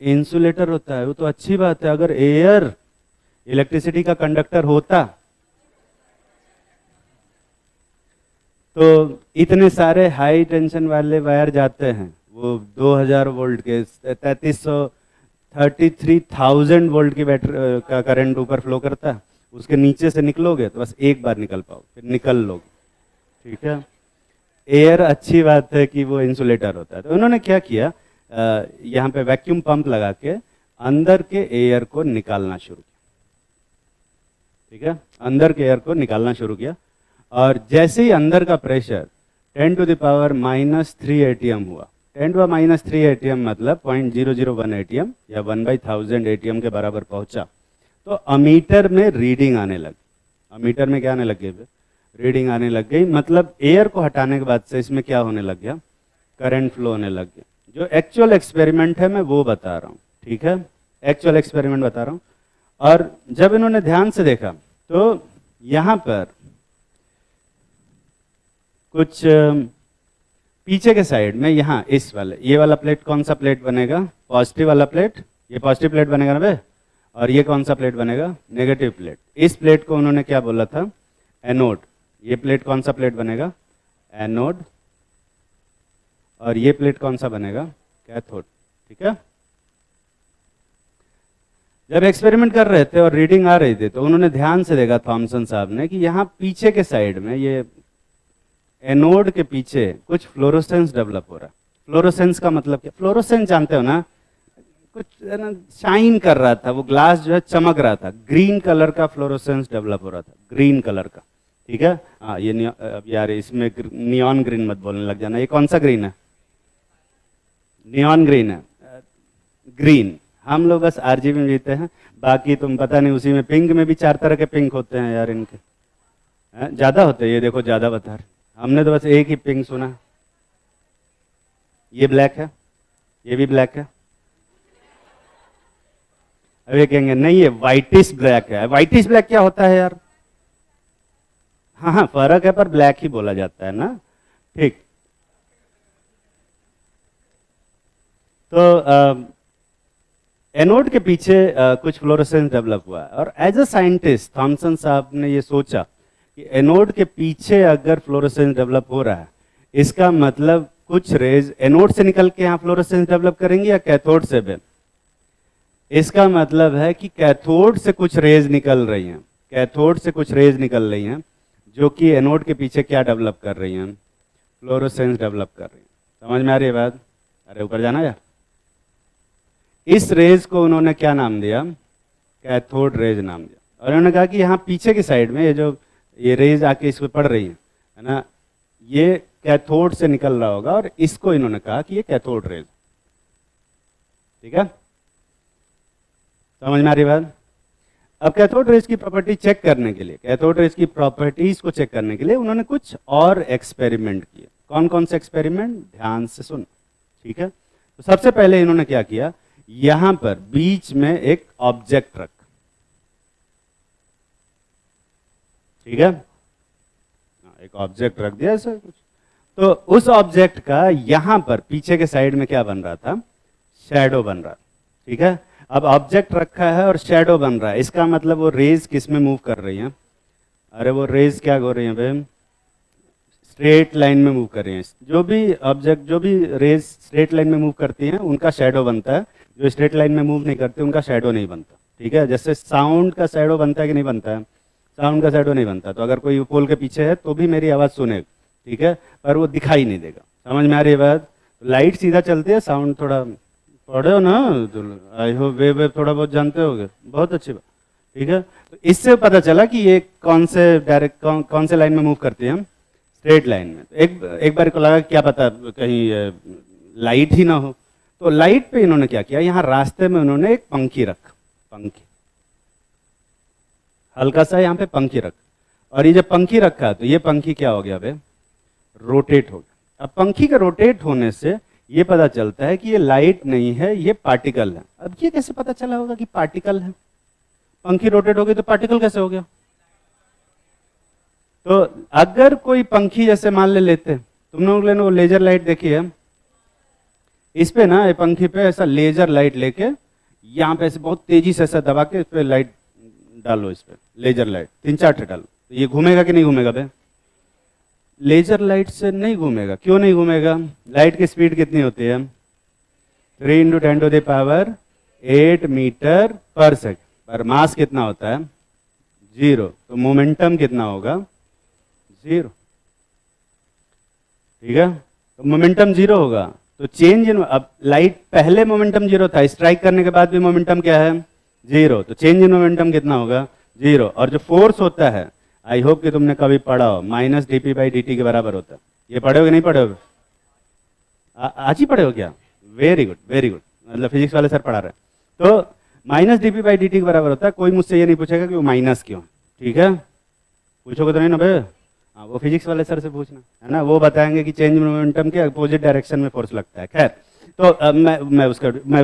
इंसुलेटर होता है। वो तो अच्छी बात है, अगर एयर इलेक्ट्रिसिटी का कंडक्टर होता तो इतने सारे हाई टेंशन वाले वायर जाते हैं, वो 2000 वोल्ट के 33,000 वोल्ट की बैटरी का करंट ऊपर फ्लो करता है, उसके नीचे से निकलोगे तो बस एक बार निकल पाओ, फिर निकल लोगे, ठीक है। एयर अच्छी बात है कि वो इंसुलेटर होता है। तो उन्होंने क्या किया, यहाँ पे वैक्यूम पंप लगा के अंदर के एयर को निकालना शुरू किया, ठीक है, अंदर के एयर को निकालना शुरू किया। और जैसे ही अंदर का pressure 10 to the power -3 ATM हुआ, 10 टू द -3 एटीएम मतलब 0.001 एटीएम या 1/1000 एटीएम के बराबर पहुंचा, तो अमीटर में रीडिंग आने लगी। अमीटर में क्या आने लग गई? रीडिंग आने लग गई। मतलब एयर को हटाने के बाद से इसमें क्या होने लग गया? करंट फ्लो होने लग गया। जो एक्चुअल एक्सपेरिमेंट है मैं वो बता रहा हूँ, ठीक है, एक्चुअल एक्सपेरिमेंट बता रहा हूँ। और जब इन्होंने ध्यान से देखा तो यहाँ पर कुछ पीछे के साइड में, यहाँ इस वाले, ये वाला प्लेट कौन सा प्लेट बनेगा? पॉजिटिव वाला प्लेट, ये पॉजिटिव प्लेट बनेगा ना बे, और ये कौन सा प्लेट बनेगा? Negative plate. इस प्लेट को उन्होंने क्या बोला था? एनोड। ये प्लेट कौन सा प्लेट बनेगा? एनोड। और ये प्लेट कौन सा बनेगा? कैथोड, ठीक है। जब एक्सपेरिमेंट कर रहे थे और रीडिंग आ रही थी तो उन्होंने ध्यान से देखा, थॉमसन साहब ने, कि यहाँ पीछे के साइड में, ये एनोड के पीछे कुछ फ्लोरोसेंस डेवलप हो रहा है। फ्लोरोसेंस का मतलब क्या? फ्लोरोसेंस जानते हो ना, कुछ ना शाइन कर रहा था, वो ग्लास जो है चमक रहा था, ग्रीन कलर का फ्लोरोसेंस डेवलप हो रहा था, ग्रीन कलर का, ठीक है। हाँ, ये यार इसमें नियॉन ग्रीन मत बोलने लग जाना। ये कौन सा ग्रीन है? नियॉन ग्रीन है, ग्रीन। हम लोग बस आरजीबी में जीते हैं, बाकी तुम पता नहीं, उसी में पिंक में भी 4 तरह के पिंक होते हैं यार इनके, ज्यादा होते हैं। ये देखो ज्यादा बता रहे, हमने तो बस एक ही पिंक सुना। ये ब्लैक है, ये भी ब्लैक है। अब ये कहेंगे नहीं ये व्हाइटिश ब्लैक है। व्हाइटिश ब्लैक क्या होता है यार? हाँ हाँ फर्क है, पर ब्लैक ही बोला जाता है ना, ठीक। तो एनोड के पीछे कुछ फ्लोरोसेंस डेवलप हुआ है, और एज अ साइंटिस्ट थॉमसन साहब ने ये सोचा कि एनोड के पीछे अगर फ्लोरोसेंस डेवलप हो रहा है, इसका मतलब कुछ रेज एनोड से निकल के यहाँ फ्लोरोसेंस डेवलप करेंगे या कैथोड से भी? इसका मतलब है कि कैथोड से कुछ रेज निकल रही हैं, कैथोड से कुछ रेज निकल रही हैं, जो कि एनोड के पीछे क्या डेवलप कर रही हैं? फ्लोरोसेंस डेवलप कर रही हैं। समझ में आ रही है बात? अरे ऊपर जाना यार। इस रेज को उन्होंने क्या नाम दिया? कैथोड रेज नाम दिया। और उन्होंने कहा कि यहाँ पीछे की साइड में ये जो ये रेज आके इस पर पड़ रही है ना, ये कैथोड से निकल रहा होगा, और इसको इन्होंने कहा कि ये कैथोड रेज, ठीक है, समझ में आ रही बात? अब कैथोड रेज की प्रॉपर्टी चेक करने के लिए, कैथोड रेज की प्रॉपर्टीज को चेक करने के लिए उन्होंने कुछ और एक्सपेरिमेंट किए। कौन कौन से एक्सपेरिमेंट, ध्यान से सुन, ठीक है। तो सबसे पहले इन्होंने क्या किया, यहां पर बीच में एक ऑब्जेक्ट रख, ठीक है, एक ऑब्जेक्ट रख दिया ऐसा कुछ। तो उस ऑब्जेक्ट का यहां पर पीछे के साइड में क्या बन रहा था, शैडो बन रहा, ठीक है। अब ऑब्जेक्ट रखा है और शैडो बन रहा है, इसका मतलब वो रेज किस में मूव कर रही हैं, अरे वो रेज क्या हो रही हैं भाई, स्ट्रेट लाइन में मूव कर रही हैं। जो भी ऑब्जेक्ट, जो भी रेज स्ट्रेट लाइन में मूव करती हैं उनका शैडो बनता है, जो स्ट्रेट लाइन में मूव नहीं करते उनका शैडो नहीं बनता, ठीक है। जैसे साउंड का शैडो बनता है कि नहीं बनता है, साउंड का शैडो नहीं बनता, तो अगर कोई पोल के पीछे है तो भी मेरी आवाज़ सुनेगा, ठीक है, पर वो दिखाई नहीं देगा। समझ में आ रही है बात? लाइट सीधा चलती है, साउंड थोड़ा पढ़े हो ना, आई हो वे थोड़ा बहुत जानते होगे, बहुत अच्छी बात, ठीक है। तो इससे पता चला कि ये कौन से डायरेक्ट कौन से लाइन में मूव करते हैं हम, स्ट्रेट लाइन में। तो एक बार को लगा क्या पता कहीं लाइट ही ना हो, तो लाइट पे इन्होंने क्या किया, यहाँ रास्ते में उन्होंने एक पंखी रख, पंखी हल्का सा यहाँ पे पंखी रख, और ये जब पंखी रखा तो ये पंखी क्या हो गया भाई, रोटेट हो गया। अब पंखी के रोटेट होने से ये पता चलता है कि ये लाइट नहीं है, ये पार्टिकल है। अब ये कैसे पता चला होगा कि पार्टिकल है, पंखी रोटेट हो गई तो पार्टिकल कैसे हो गया? तो अगर कोई पंखी जैसे मान लेते, तुम लोग ने वो लेजर लाइट देखी है, इस पे ना ये पंखी पे ऐसा लेजर लाइट लेके यहाँ पे ऐसे बहुत तेजी से ऐसा दबा के इस पे लाइट डालो, इस पे लेजर लाइट 3-4 डालो, तो ये घूमेगा कि नहीं घूमेगा भाई? लेजर लाइट से नहीं घूमेगा। क्यों नहीं घूमेगा? लाइट की स्पीड कितनी होती है, 3 × 10⁸ मीटर पर सेकेंड, पर मास कितना होता है, 0, तो मोमेंटम कितना होगा, 0, ठीक है। तो मोमेंटम 0 होगा, तो चेंज इन, अब लाइट पहले मोमेंटम 0 था, स्ट्राइक करने के बाद भी मोमेंटम क्या है, 0, तो चेंज इन मोमेंटम कितना होगा, 0। और जो फोर्स होता है, आई होप कि तुमने कभी पढ़ा हो, -dp/dt के बराबर होता है। ये पढ़े हो कि नहीं पढ़े हो? आज ही पढ़े हो क्या? वेरी गुड, वेरी गुड, मतलब फिजिक्स वाले सर पढ़ा रहे हैं। तो -dp/dt के बराबर होता है। कोई मुझसे ये नहीं पूछेगा कि वो माइनस क्यों, ठीक है, पूछोगे तो नहीं ना भाई? हाँ, वो फिजिक्स वाले सर से पूछना है ना, वो बताएंगे कि चेंज मोमेंटम के अपोजिट डायरेक्शन में फोर्स लगता है। खैर, तो मैं उस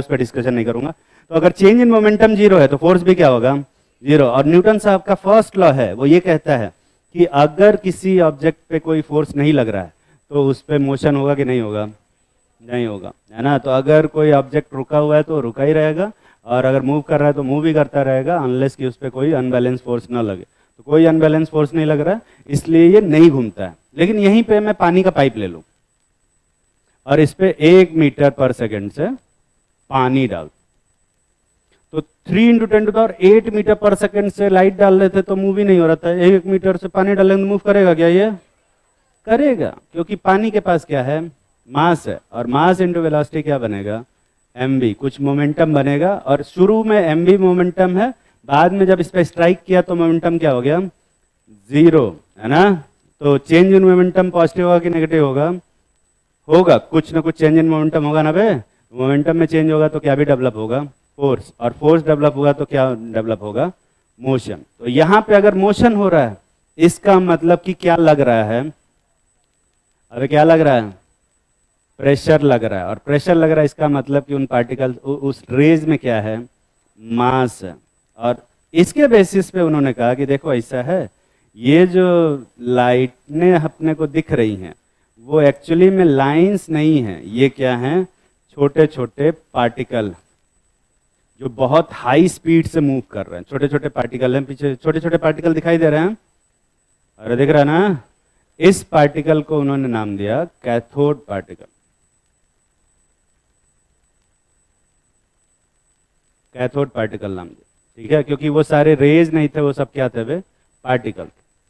पर डिस्कशन नहीं करूंगा। तो अगर चेंज इन मोमेंटम 0 है तो फोर्स भी क्या होगा, 0। और न्यूटन साहब का फर्स्ट लॉ है, वो ये कहता है कि अगर किसी ऑब्जेक्ट पे कोई फोर्स नहीं लग रहा है तो उस पर मोशन होगा कि नहीं होगा, नहीं होगा, है ना। तो अगर कोई ऑब्जेक्ट रुका हुआ है तो रुका ही रहेगा, और अगर मूव कर रहा है तो मूव ही करता रहेगा, अनलेस कि उस पर कोई अनबैलेंस फोर्स ना लगे। तो कोई अनबैलेंस फोर्स नहीं लग रहा है, इसलिए ये नहीं घूमता है। लेकिन यहीं पे मैं पानी का पाइप ले लूं और इस पे 1 मीटर पर सेकेंड से पानी डाल, तो 3 × 10⁸ मीटर पर सेकेंड से लाइट डाल रहे थे तो मूव ही नहीं हो रहा था। 1 मीटर से पानी डालेंगे तो मूव करेगा क्या? ये करेगा, क्योंकि पानी के पास क्या है, मास है, और मास इंटू वेलोसिटी क्या बनेगा, mv, कुछ मोमेंटम बनेगा। और शुरू में mv मोमेंटम है, बाद में जब इस पर स्ट्राइक किया तो मोमेंटम क्या हो गया, 0, है ना। तो चेंज इन मोमेंटम पॉजिटिव होगा कि नेगेटिव होगा, होगा, कुछ ना कुछ चेंज इन मोमेंटम होगा ना बे। मोमेंटम में चेंज होगा तो क्या भी डेवलप होगा, फोर्स, और फोर्स डेवलप होगा तो क्या डेवलप होगा, मोशन। तो यहाँ पे अगर मोशन हो रहा है, इसका मतलब कि क्या लग रहा है, अरे क्या लग रहा है, प्रेशर लग रहा है। और प्रेशर लग रहा है, इसका मतलब कि उन पार्टिकल, उस रेज में क्या है, मास है। और इसके बेसिस पे उन्होंने कहा कि देखो ऐसा है, ये जो लाइटें अपने को दिख रही हैं वो एक्चुअली में लाइंस नहीं है, ये क्या हैं, छोटे छोटे पार्टिकल जो बहुत हाई स्पीड से मूव कर रहे हैं। छोटे छोटे पार्टिकल हैं, पीछे छोटे छोटे पार्टिकल दिखाई दे रहे हैं, अरे दिख रहा है ना। इस पार्टिकल को उन्होंने नाम दिया कैथोड पार्टिकल, कैथोड पार्टिकल नाम दिया, ठीक है, क्योंकि वो सारे रेज नहीं थे, वो सब क्या थे वे, पार्टिकल।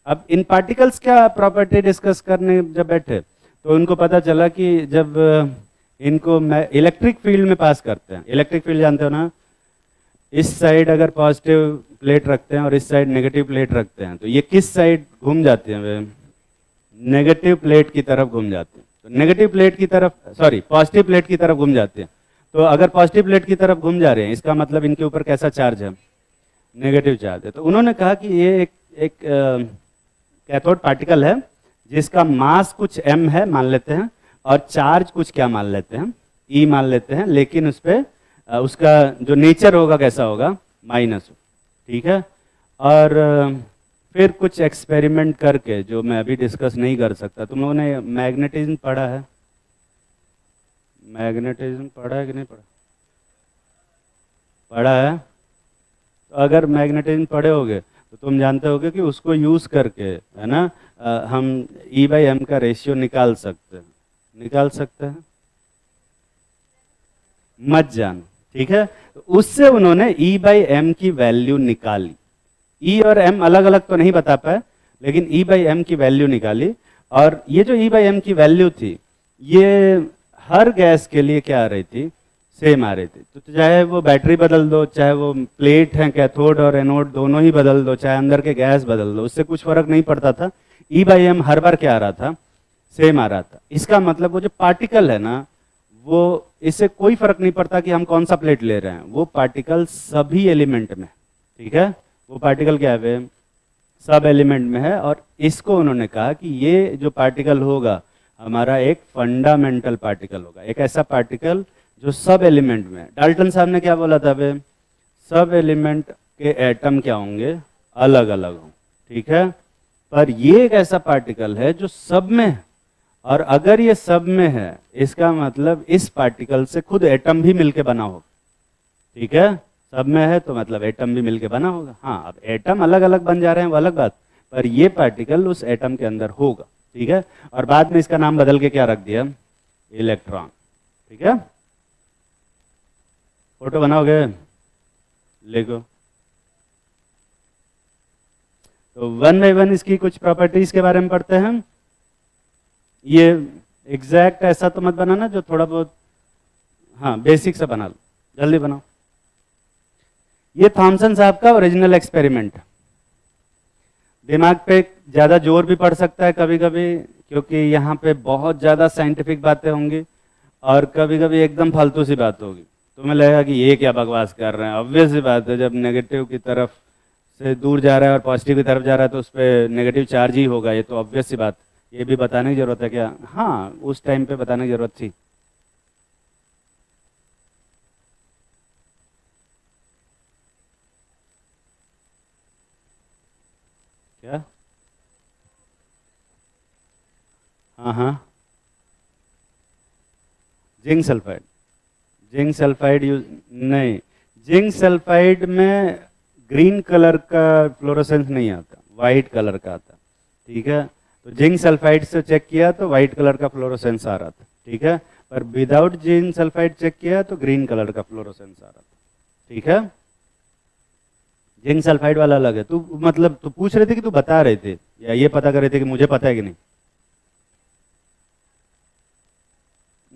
अब इन पार्टिकल्स क्या प्रॉपर्टी डिस्कस करने जब बैठे तो उनको पता चला कि जब इनको इलेक्ट्रिक फील्ड में पास करते हैं, इलेक्ट्रिक फील्ड जानते हो ना, इस साइड अगर पॉजिटिव प्लेट रखते हैं और इस साइड नेगेटिव प्लेट रखते हैं तो ये किस साइड घूम जाते हैं वे, नेगेटिव प्लेट की तरफ घूम जाते हैं। तो नेगेटिव प्लेट की तरफ, सॉरी पॉजिटिव प्लेट की तरफ घूम जाते हैं। तो अगर पॉजिटिव प्लेट की तरफ घूम जा रहे हैं, इसका मतलब इनके ऊपर कैसा चार्ज है? नेगेटिव चार्ज है। तो उन्होंने कहा कि ये एक कैथोड पार्टिकल है जिसका मास कुछ m है मान लेते हैं, और चार्ज कुछ क्या मान लेते हैं, E मान लेते हैं, लेकिन उस पर उसका जो नेचर होगा कैसा होगा, माइनस। ठीक है। और फिर कुछ एक्सपेरिमेंट करके, जो मैं अभी डिस्कस नहीं कर सकता, तुम लोगों ने मैग्नेटिज्म पढ़ा है? मैग्नेटिज्म पढ़ा है कि नहीं पढ़ा? पढ़ा है। तो अगर मैग्नेटिज्म पढ़े होगे तो तुम जानते होगे कि उसको यूज करके, है ना, हम E/m का रेशियो निकाल सकते हैं। निकाल सकते हैं? मत जानो। ठीक है। तो उससे उन्होंने E/m की वैल्यू निकाली। E और m अलग अलग तो नहीं बता पाए, लेकिन E/m की वैल्यू निकाली। और ये जो E/m की वैल्यू थी, ये हर गैस के लिए क्या आ रही थी, सेम आ रही थी। तो चाहे वो बैटरी बदल दो, चाहे वो प्लेट है कैथोड और एनोड दोनों ही बदल दो, चाहे अंदर के गैस बदल दो, उससे कुछ फर्क नहीं पड़ता था। E/m हर बार क्या आ रहा था, सेम आ रहा था। इसका मतलब वो जो पार्टिकल है ना, वो, इससे कोई फर्क नहीं पड़ता कि हम कौन सा प्लेट ले रहे हैं, वो पार्टिकल सभी एलिमेंट में, ठीक है, वो पार्टिकल क्या है, सब एलिमेंट में है। और इसको उन्होंने कहा कि ये जो पार्टिकल होगा हमारा एक फंडामेंटल पार्टिकल होगा, एक ऐसा पार्टिकल जो सब एलिमेंट में है। डाल्टन साहब ने क्या बोला था बे, सब एलिमेंट के एटम क्या होंगे, अलग अलग हों, ठीक है, पर ये एक ऐसा पार्टिकल है जो सब में है। और अगर ये सब में है, इसका मतलब इस पार्टिकल से खुद एटम भी मिलके बना होगा। ठीक है, सब में है तो मतलब एटम भी मिलके बना होगा। हाँ, अब एटम अलग अलग बन जा रहे हैं वो अलग बात, पर ये पार्टिकल उस एटम के अंदर होगा। ठीक है। और बाद में इसका नाम बदल के क्या रख दिया, इलेक्ट्रॉन। ठीक है। फोटो बनाओगे, लिखो। तो वन बाई वन इसकी कुछ प्रॉपर्टीज के बारे में पढ़ते हैं। ये एग्जैक्ट ऐसा तो मत बनाना, जो थोड़ा बहुत, हाँ, बेसिक से बना लो, जल्दी बनाओ। ये थॉमसन साहब का ओरिजिनल एक्सपेरिमेंट। दिमाग पे ज़्यादा जोर भी पड़ सकता है कभी कभी, क्योंकि यहाँ पे बहुत ज़्यादा साइंटिफिक बातें होंगी, और कभी कभी एकदम फालतू सी बात होगी। तुम्हें लगेगा कि ये क्या बकवास कर रहे हैं। ऑब्वियस सी बात है, जब नेगेटिव की तरफ से दूर जा रहा है और पॉजिटिव की तरफ जा रहा है तो उस पर नेगेटिव चार्ज ही होगा। ये तो ऑब्वियस सी बात, ये भी बताने की जरूरत है क्या? हाँ, उस टाइम पे बताने की जरूरत थी। क्या? हाँ हाँ, zinc sulphide. Zinc sulphide use नहीं, जिंक सल्फाइड में ग्रीन कलर का फ्लोरोसेंस नहीं आता, वाइट कलर का आता। ठीक है। तो जिंक सल्फाइड से चेक किया तो वाइट कलर का फ्लोरोसेंस आ रहा था। ठीक है। पर विदाउट जिंक सल्फाइड चेक किया तो ग्रीन कलर का फ्लोरोसेंस आ रहा था। ठीक है। जिंक सल्फाइड वाला अलग है। तू मतलब तू पूछ रहे थे कि तू बता रहे थे, या ये पता कर रहे थे कि मुझे पता है कि नहीं?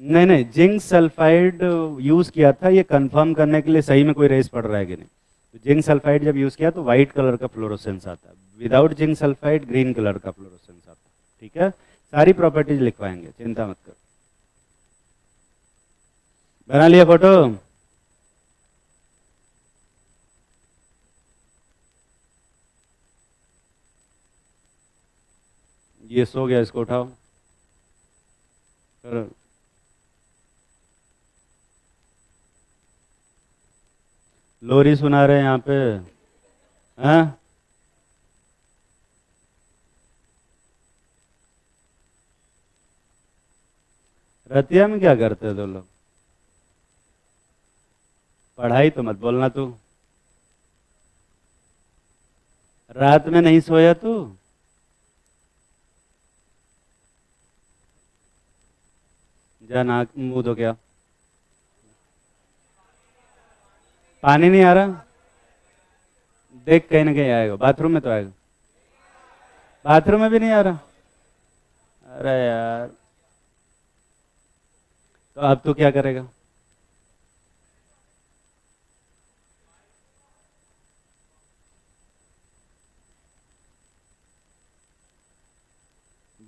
नहीं नहीं, जिंक सल्फाइड यूज किया था ये कंफर्म करने के लिए सही में कोई रेस पड़ रहा है कि नहीं। तो जिंक सल्फाइड जब यूज किया तो व्हाइट कलर का फ्लोरोसेंस आता है, without zinc sulphide green colour का फ्लोरोसेंस आता है। ठीक है। सारी प्रॉपर्टीज लिखवाएंगे, चिंता मत कर। बना लिया फोटो? ये सो गया, इसको उठाओ। करो। लोरी सुना रहे हैं यहाँ पे, हाँ? रतिया में क्या करते हो तुम लोग? पढ़ाई तो मत बोलना तू। रात में नहीं सोया तू? जा नाक मुंह धो क्या। पानी नहीं आ रहा? देख, कहीं ना कहीं आएगा, बाथरूम में तो आएगा। बाथरूम में भी नहीं आ रहा? अरे यार, तो अब तू क्या करेगा?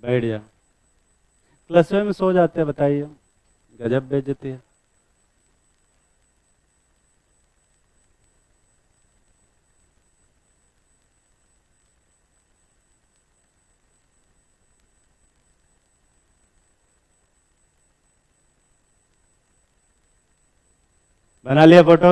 बैठ जा। क्लास में सो जाते हैं, बताइए, गजब बेइज्जती है। बना लिया फोटो?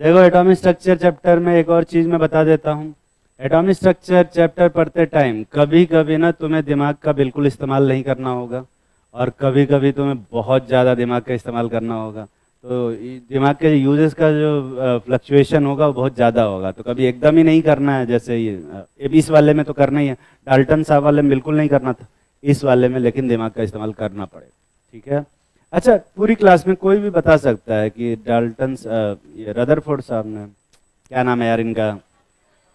देखो, एटॉमिक स्ट्रक्चर चैप्टर में एक और चीज़ मैं बता देता हूँ। एटॉमिक स्ट्रक्चर चैप्टर पढ़ते टाइम कभी कभी ना तुम्हें दिमाग का बिल्कुल इस्तेमाल नहीं करना होगा, और कभी कभी तुम्हें बहुत ज़्यादा दिमाग का इस्तेमाल करना होगा। तो दिमाग के यूजेस का जो फ्लक्चुएशन होगा वो बहुत ज़्यादा होगा। तो कभी एकदम ही नहीं करना है, जैसे ये इस वाले में तो करना ही है, डाल्टन साहब वाले में बिल्कुल नहीं करना था, इस वाले में लेकिन दिमाग का इस्तेमाल करना पड़ेगा। ठीक है? अच्छा, पूरी क्लास में कोई भी बता सकता है कि डाल्टन ये रदरफोर्ड साहब ने, क्या नाम है यार इनका,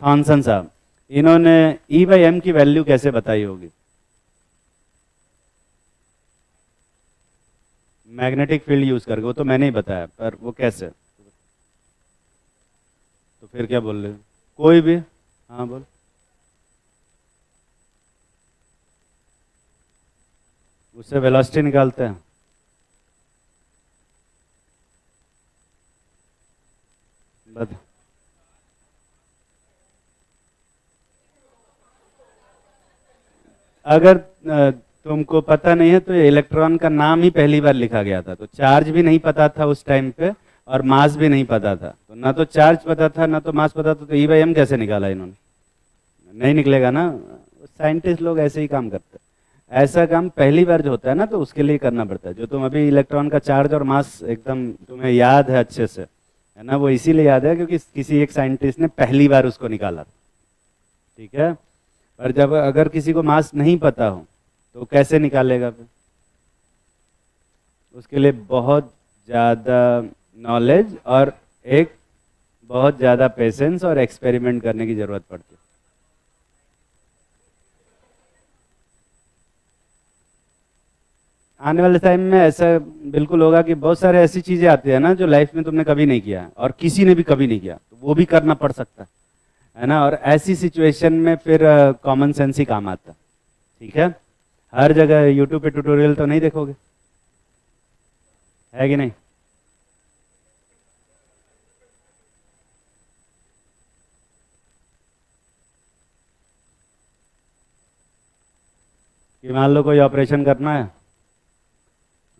थॉमसन साहब, इन्होंने E/m की वैल्यू कैसे बताई होगी? मैग्नेटिक फील्ड यूज करके। वो तो मैंने ही बताया, पर वो कैसे? तो फिर क्या बोल रहे हो? कोई भी? हाँ बोल। उससे वेलोसिटी निकालते हैं। बता। अगर तुमको पता नहीं है तो ये इलेक्ट्रॉन का नाम ही पहली बार लिखा गया था, तो चार्ज भी नहीं पता था उस टाइम पे, और मास भी नहीं पता था। तो ना तो चार्ज पता था ना तो मास पता था, तो E/m कैसे निकाला इन्होंने? नहीं निकलेगा ना। साइंटिस्ट लोग ऐसे ही काम करते हैं। ऐसा काम पहली बार जो होता है ना, तो उसके लिए करना पड़ता है। जो तुम अभी इलेक्ट्रॉन का चार्ज और मास एकदम तुम्हें याद है अच्छे से, है ना, वो इसीलिए याद है क्योंकि किसी एक साइंटिस्ट ने पहली बार उसको निकाला था। ठीक है? पर जब अगर किसी को मास नहीं पता हो तो कैसे निकालेगा फिर? उसके लिए बहुत ज़्यादा नॉलेज और एक बहुत ज़्यादा पेशेंस और एक्सपेरिमेंट करने की ज़रूरत पड़ती है। आने वाले टाइम में ऐसा बिल्कुल होगा कि बहुत सारे ऐसी चीज़ें आती है ना जो लाइफ में तुमने कभी नहीं किया है और किसी ने भी कभी नहीं किया, तो वो भी करना पड़ सकता है ना। और ऐसी सिचुएशन में फिर कॉमन सेंस ही काम आता है। ठीक है? हर जगह यूट्यूब पे ट्यूटोरियल तो नहीं देखोगे, है कि नहीं? कि मान लो कोई ऑपरेशन करना है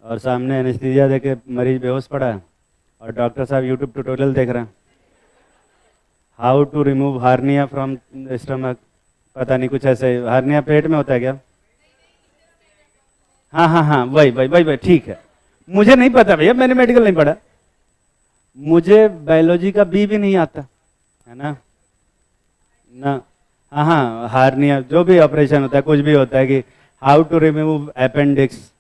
और सामने एनेस्थीसिया देके मरीज बेहोश पड़ा है और डॉक्टर साहब यूट्यूब ट्यूटोरियल देख रहे हैं, how to remove hernia from stomach, पता नहीं कुछ ऐसे। हार्निया पेट में होता है क्या? हाँ हाँ हाँ, वही वही वही वही, ठीक है। मुझे नहीं पता भैया, मैंने मेडिकल नहीं पढ़ा, मुझे बायोलॉजी का बी भी नहीं आता, है ना। ना, हाँ हाँ, हार्निया जो भी ऑपरेशन होता है, कुछ भी होता है कि how to remove appendix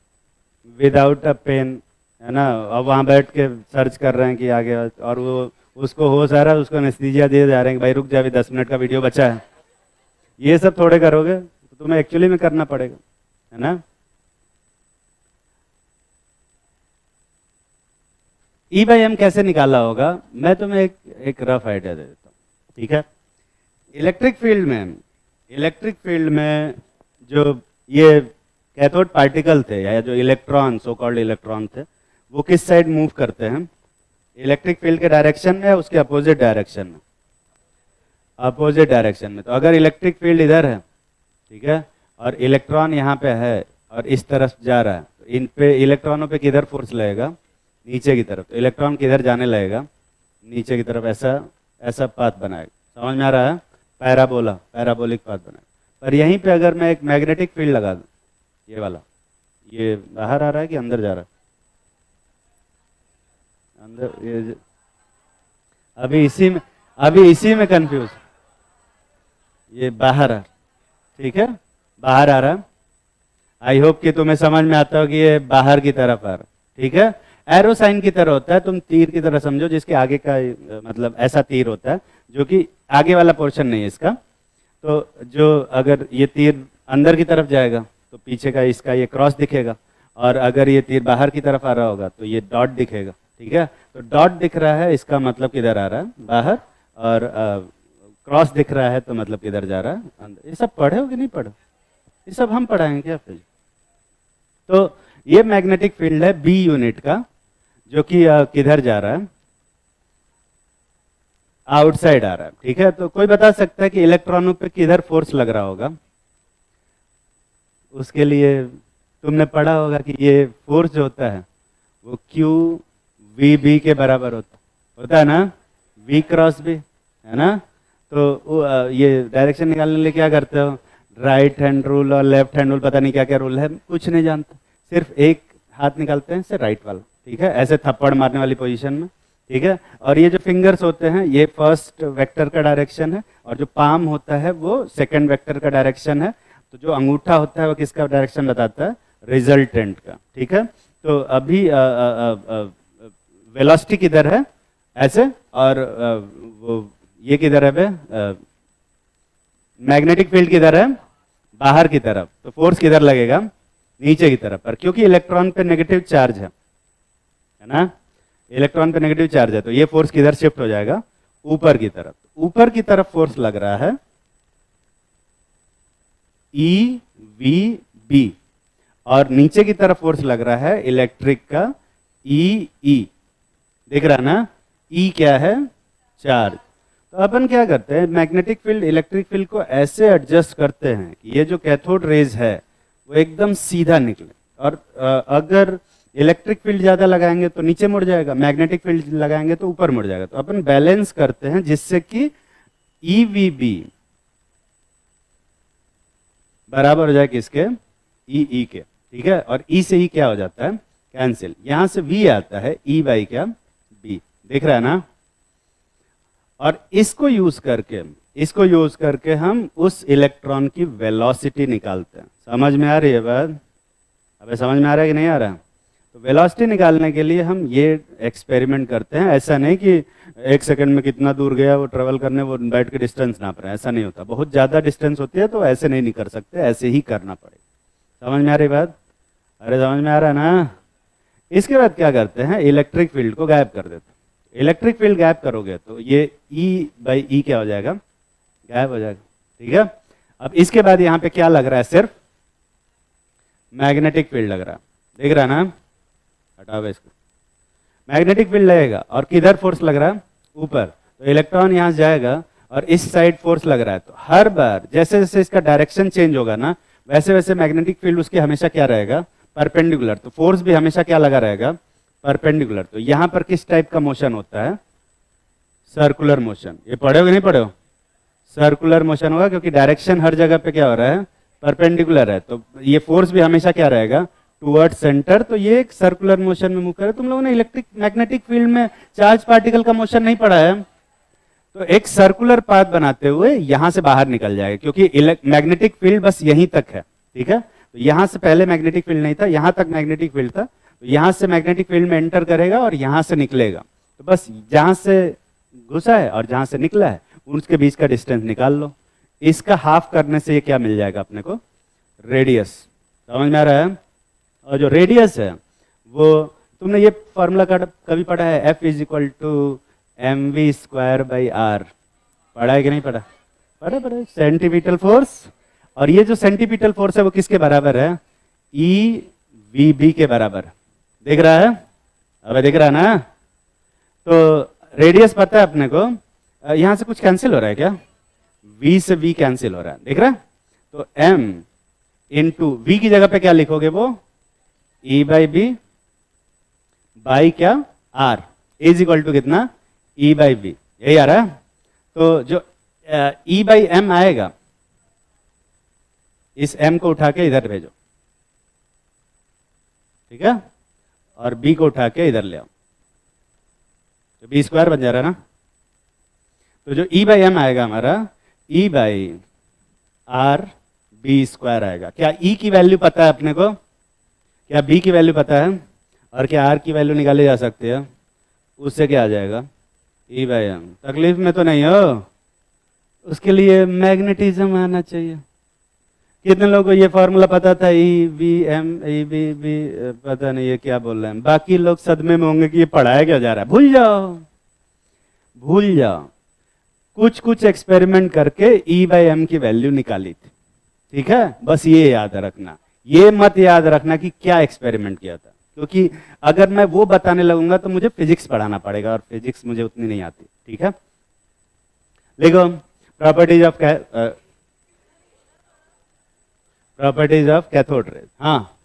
without a pain, है ना। अब वहाँ बैठ के सर्च कर रहे हैं कि आगे, और वो उसको होश आ रहा है, उसको एनेस्थीसिया दिए जा रहे हैं कि भाई रुक जा, अभी 10 मिनट का वीडियो बचा है। ये सब थोड़े करोगे, तो तुम्हें एक्चुअली में करना पड़ेगा, है ना। E/m कैसे निकाला होगा, मैं तुम्हें एक रफ आइडिया दे देता हूँ। ठीक है? इलेक्ट्रिक फील्ड में जो ये कैथोड पार्टिकल थे या जो इलेक्ट्रॉन, सो कॉल्ड इलेक्ट्रॉन थे, वो किस साइड मूव करते हैं? इलेक्ट्रिक फील्ड के डायरेक्शन में, उसके अपोजिट डायरेक्शन में। अपोजिट डायरेक्शन में। तो अगर इलेक्ट्रिक फील्ड इधर है, ठीक है, और इलेक्ट्रॉन यहाँ पे है और इस तरफ जा रहा है, तो इन पे इलेक्ट्रॉनों पे किधर फोर्स लगेगा? नीचे की तरफ। तो इलेक्ट्रॉन किधर जाने लगेगा? नीचे की तरफ। ऐसा ऐसा पाथ बनाएगा। समझ में आ रहा है? पैराबोला, पैराबोलिक पाथ बनाएगा। पर यहीं पे अगर मैं एक मैग्नेटिक फील्ड लगा दूँ, ये वाला, ये बाहर आ रहा है कि अंदर जा रहा है? अंदर। अभी इसी में कंफ्यूज, ये बाहर आ, ठीक है, बाहर आ रहा। आई होप कि तुम्हें समझ में आता हो कि ये बाहर की तरफ आ रहा। ठीक है? एरो साइन की तरह होता है, तुम तीर की तरह समझो, जिसके आगे का मतलब ऐसा तीर होता है जो कि आगे वाला पोर्शन नहीं है इसका। तो जो अगर ये तीर अंदर की तरफ जाएगा तो पीछे का इसका ये क्रॉस दिखेगा, और अगर ये तीर बाहर की तरफ आ रहा होगा तो ये डॉट दिखेगा। ठीक है? तो डॉट दिख रहा है, इसका मतलब किधर आ रहा है? बाहर। और क्रॉस दिख रहा है तो मतलब किधर जा रहा है? अंदर। ये सब पढ़े हो कि नहीं पढ़े? ये सब हम पढ़ाएंगे क्या फिर? तो ये मैग्नेटिक फील्ड है बी यूनिट का, जो कि किधर जा रहा है, आउटसाइड आ रहा है। ठीक है, तो कोई बता सकता है कि इलेक्ट्रॉनों पे किधर फोर्स लग रहा होगा? उसके लिए तुमने पढ़ा होगा कि ये फोर्स जो होता है वो क्यू वी बी के बराबर होता है ना, वी क्रॉस बी, है ना। तो ये डायरेक्शन निकालने के लिए क्या करते हो, राइट हैंड रूल और लेफ्ट हैंड रूल, पता नहीं क्या क्या रूल है, कुछ नहीं जानते, सिर्फ एक हाथ निकालते हैं, से राइट वाला। ठीक है, ऐसे थप्पड़ मारने वाली पोजीशन में। ठीक है, और ये जो फिंगर्स होते हैं ये फर्स्ट वेक्टर का डायरेक्शन है, और जो पाम होता है वो सेकंड वेक्टर का डायरेक्शन है। तो जो अंगूठा होता है वो किसका डायरेक्शन बताता है, रिजल्टेंट का। ठीक है, तो अभी वेलोसिटी किधर है, ऐसे, और वो ये किधर है बे, मैग्नेटिक फील्ड किधर है, बाहर की तरफ। तो फोर्स किधर लगेगा, नीचे की तरफ पर, क्योंकि इलेक्ट्रॉन पे नेगेटिव चार्ज है ना, इलेक्ट्रॉन पे नेगेटिव चार्ज है, तो ये फोर्स किधर शिफ्ट हो जाएगा, ऊपर की तरफ। ऊपर की तरफ फोर्स लग रहा है ई वी बी, और नीचे की तरफ फोर्स लग रहा है इलेक्ट्रिक का ई ई, देख रहा ना, ई क्या है, चार्ज। तो अपन क्या करते हैं, मैग्नेटिक फील्ड इलेक्ट्रिक फील्ड को ऐसे एडजस्ट करते हैं कि ये जो कैथोड रेज है वो एकदम सीधा निकले, और अगर इलेक्ट्रिक फील्ड ज्यादा लगाएंगे तो नीचे मुड़ जाएगा, मैग्नेटिक फील्ड लगाएंगे तो ऊपर मुड़ जाएगा। तो अपन बैलेंस करते हैं जिससे कि ई वी बी बराबर हो जाए किसके, ई ई के। ठीक है, और ई से ई क्या हो जाता है, कैंसिल, यहां से वी आता है ई बाई क्या, बी, देख रहा है ना। और इसको यूज करके हम उस इलेक्ट्रॉन की वेलोसिटी निकालते हैं। समझ में आ रही है बात? अबे समझ में आ रहा है कि नहीं आ रहा? तो वेलोसिटी निकालने के लिए हम ये एक्सपेरिमेंट करते हैं। ऐसा नहीं कि एक सेकंड में कितना दूर गया वो ट्रेवल करने, वो बैठ के डिस्टेंस नाप रहे हैं, ऐसा नहीं होता। बहुत ज़्यादा डिस्टेंस होती है तो ऐसे नहीं कर सकते, ऐसे ही करना पड़ेगा। समझ में आ रही बात? अरे समझ में आ रहा है ना? इसके बाद क्या करते हैं, इलेक्ट्रिक फील्ड को गायब कर देते हैं। इलेक्ट्रिक फील्ड गायब करोगे तो ये E बाई ई क्या हो जाएगा, गायब हो जाएगा। ठीक है, अब इसके बाद यहाँ पे क्या लग रहा है, सिर्फ मैग्नेटिक फील्ड लग रहा है, देख रहा है ना, हटाओ इसको, मैग्नेटिक फील्ड लगेगा। और किधर फोर्स लग रहा है, ऊपर, तो इलेक्ट्रॉन यहाँ से जाएगा और इस साइड फोर्स लग रहा है। तो हर बार जैसे जैसे इसका डायरेक्शन चेंज होगा ना, वैसे वैसे मैग्नेटिक फील्ड उसकी हमेशा क्या रहेगा, परपेंडिकुलर। तो फोर्स भी हमेशा क्या लगा रहेगा, परपेंडिकुलर। तो यहां पर किस टाइप का मोशन होता है, सर्कुलर मोशन। ये पढ़े हो कि नहीं पढ़े हो, सर्कुलर मोशन होगा, क्योंकि डायरेक्शन हर जगह पे क्या हो रहा है, परपेंडिकुलर है। तो ये फोर्स भी हमेशा क्या रहेगा, टुवर्ड सेंटर। तो ये एक सर्कुलर मोशन में मूव करे। तुम लोगों ने इलेक्ट्रिक मैग्नेटिक फील्ड में चार्ज पार्टिकल का मोशन नहीं पढ़ा है? तो एक सर्कुलर पाथ बनाते हुए यहां से बाहर निकल जाएगा, क्योंकि मैग्नेटिक फील्ड बस यहीं तक है। ठीक है, तो यहां से पहले मैग्नेटिक फील्ड नहीं था, यहां तक मैग्नेटिक फील्ड था। तो यहां से मैग्नेटिक फील्ड में एंटर करेगा और यहां से निकलेगा। तो बस जहां से घुसा है और जहां से निकला है उसके बीच का डिस्टेंस निकाल लो। इसका हाफ करने से ये क्या मिल जाएगा अपने को, रेडियस। समझ में आ रहा है? और जो रेडियस है वो तुमने ये फॉर्मूला कभी पढ़ा है, F is equal to M V square by R, पढ़ा है कि नहीं पढ़ा? पढ़ा, सेंटीमीटर फोर्स। और ये जो सेंटीमीटर फोर्स है वो किसके बराबर है, ई वी बी के बराबर। देख रहा है? अब देख रहा है ना? तो रेडियस पता है अपने को, यहां से कुछ कैंसिल हो रहा है क्या, v से v कैंसिल हो रहा है, देख रहा है? तो m इंटू v की जगह पे क्या लिखोगे, वो e बाई बी बाई क्या, r इज इक्वल टू कितना, e बाई बी। यही आ रहा है? तो जो e बाई m आएगा, इस m को उठा के इधर भेजो, ठीक है, और b को उठा के इधर ले आओ, तो बी स्क्वायर बन जा रहा है ना। तो जो E बाई एम आएगा हमारा, E by R B square आएगा। क्या E की वैल्यू पता है अपने को, क्या B की वैल्यू पता है, और क्या R की वैल्यू निकाली जा सकती है? उससे क्या आ जाएगा, E बाई एम। तकलीफ में तो नहीं हो, उसके लिए मैग्नेटिज्म आना चाहिए। कितने लोगों को ये फॉर्मूला पता था, E B M E B B, पता नहीं ये क्या बोल रहे हैं। बाकी लोग सदमे में होंगे कि ये पढ़ाया क्या जा रहा है। भूल जाओ, भूल जाओ। कुछ कुछ एक्सपेरिमेंट करके ई बाई एम की वैल्यू निकाली थी, ठीक है, बस ये याद रखना। ये मत याद रखना कि क्या एक्सपेरिमेंट किया था, क्योंकि अगर मैं वो बताने लगूंगा तो मुझे फिजिक्स पढ़ाना पड़ेगा और फिजिक्स मुझे उतनी नहीं आती। ठीक है, देखो प्रॉपर्टीज ऑफ कैथोड रेज। हाँ,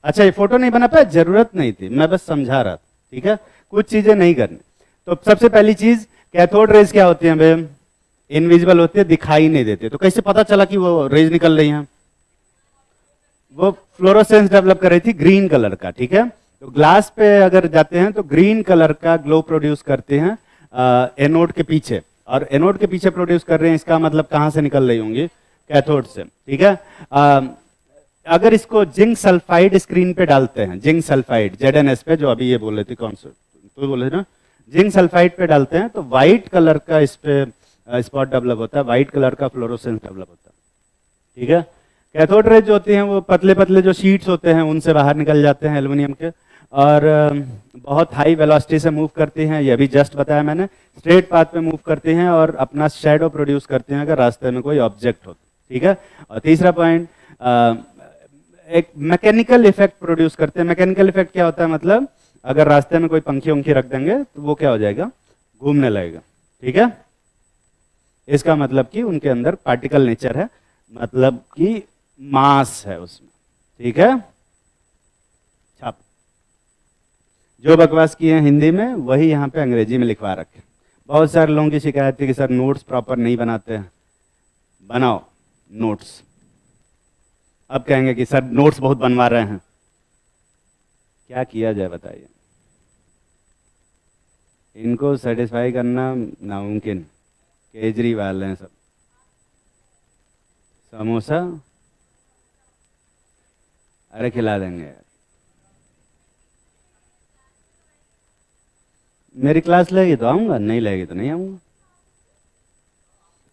अच्छा, ये फोटो नहीं बना पाया, जरूरत नहीं थी, मैं बस समझा रहा था। ठीक है, कुछ चीजें नहीं करनी। तो सबसे पहली चीज, कैथोड रेज क्या होती है भाई? इनविजिबल होती है, दिखाई नहीं देते। तो कैसे पता चला कि वो रेज निकल रही हैं? वो फ्लोरोसेंस डेवलप कर रही थी ग्रीन कलर का। ठीक है, तो ग्लास पे अगर जाते हैं तो ग्रीन कलर का ग्लो प्रोड्यूस करते हैं एनोड के पीछे, और एनोड के पीछे प्रोड्यूस कर रहे हैं, इसका मतलब कहां से निकल रही होंगी? कैथोड से। ठीक है, अगर इसको जिंक सल्फाइड स्क्रीन पे डालते हैं, जिंक सल्फाइड ZnS पे, जो अभी ये बोल रहे थे, कौन सा तो बोले थे ना, जिंक सल्फाइड पे डालते हैं तो व्हाइट कलर का इस पे स्पॉट डेवलप होता है, व्हाइट कलर का फ्लोरोसेंस डेवलप होता है। ठीक है, कैथोड रेज जो होती हैं वो पतले पतले जो शीट्स होते हैं उनसे बाहर निकल जाते हैं एल्युमिनियम के, और बहुत हाई वेलोसिटी से मूव करती हैं, ये भी जस्ट बताया मैंने, स्ट्रेट पाथ पे मूव करती हैं और अपना शैडो प्रोड्यूस करते हैं अगर रास्ते में कोई ऑब्जेक्ट हो। ठीक है, और तीसरा पॉइंट, एक मैकेनिकल इफेक्ट प्रोड्यूस करते हैं। मैकेनिकल इफेक्ट क्या होता है? मतलब अगर रास्ते में कोई पंखी उंखी रख देंगे तो वो क्या हो जाएगा? घूमने लगेगा। ठीक है, इसका मतलब कि उनके अंदर पार्टिकल नेचर है, मतलब कि मास है उसमें। ठीक है, छाप, जो बकवास किए हैं हिंदी में वही यहाँ पे अंग्रेजी में लिखवा रखे। बहुत सारे लोगों की शिकायत थी कि सर नोट्स प्रॉपर नहीं बनाते हैं। बनाओ नोट्स। अब कहेंगे कि सर नोट्स बहुत बनवा रहे हैं, क्या किया जाए बताइए? इनको सेटिस्फाई करना नामुमकिन। केजरीवाल हैं सब। समोसा, अरे खिला देंगे यार। मेरी क्लास लेगी तो आऊंगा, नहीं लेगी तो नहीं आऊंगा।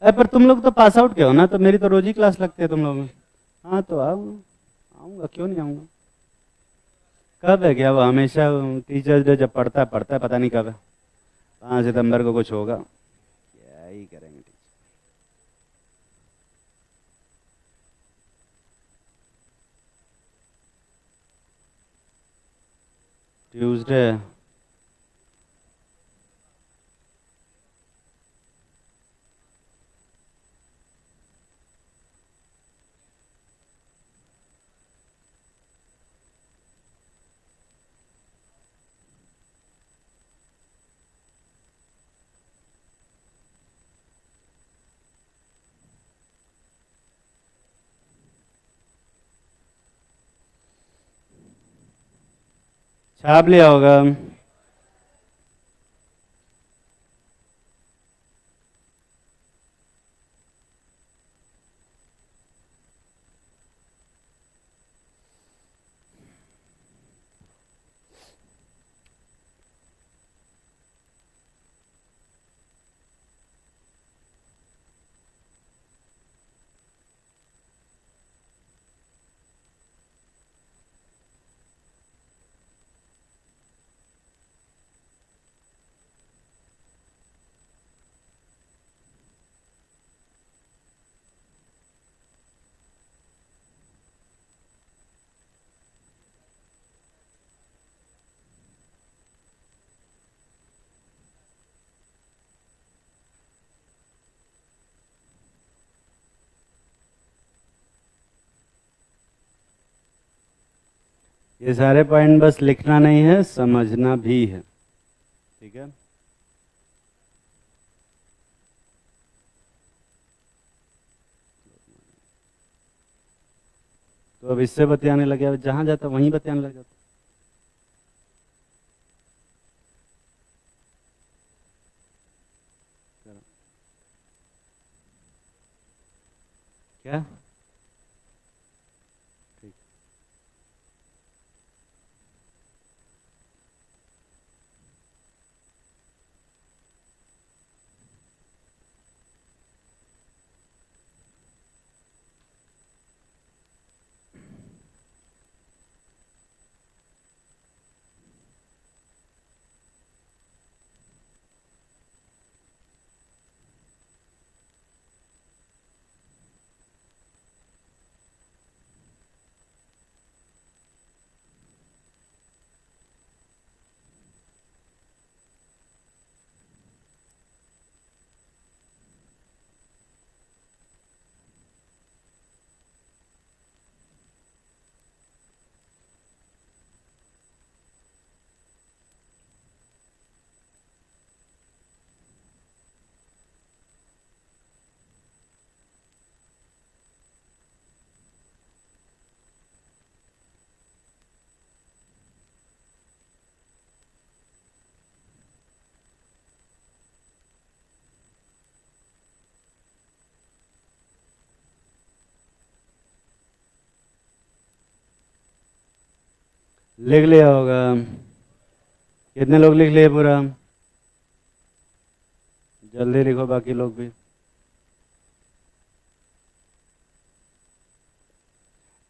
अरे पर तुम लोग तो पास आउट के हो ना, तो मेरी तो रोज ही क्लास लगती है तुम लोगों में। हाँ तो आऊंगा, आऊंगा, क्यों नहीं आऊंगा? कब है क्या वो? हमेशा टीचर्स डे जब पढ़ता है, पता नहीं कब है। 5 सितंबर को कुछ होगा, क्या ही करेंगे टीचर। ट्यूसडे, छाप लिया होगा। ये सारे पॉइंट बस लिखना नहीं है, समझना भी है। ठीक है, तो अब इससे बतियाने लगे, अब जहां जाता वहीं बतियाने लग जाता। क्या? ठीक, लिख लिया होगा। कितने लोग लिख लिए पूरा? जल्दी लिखो बाकी लोग भी।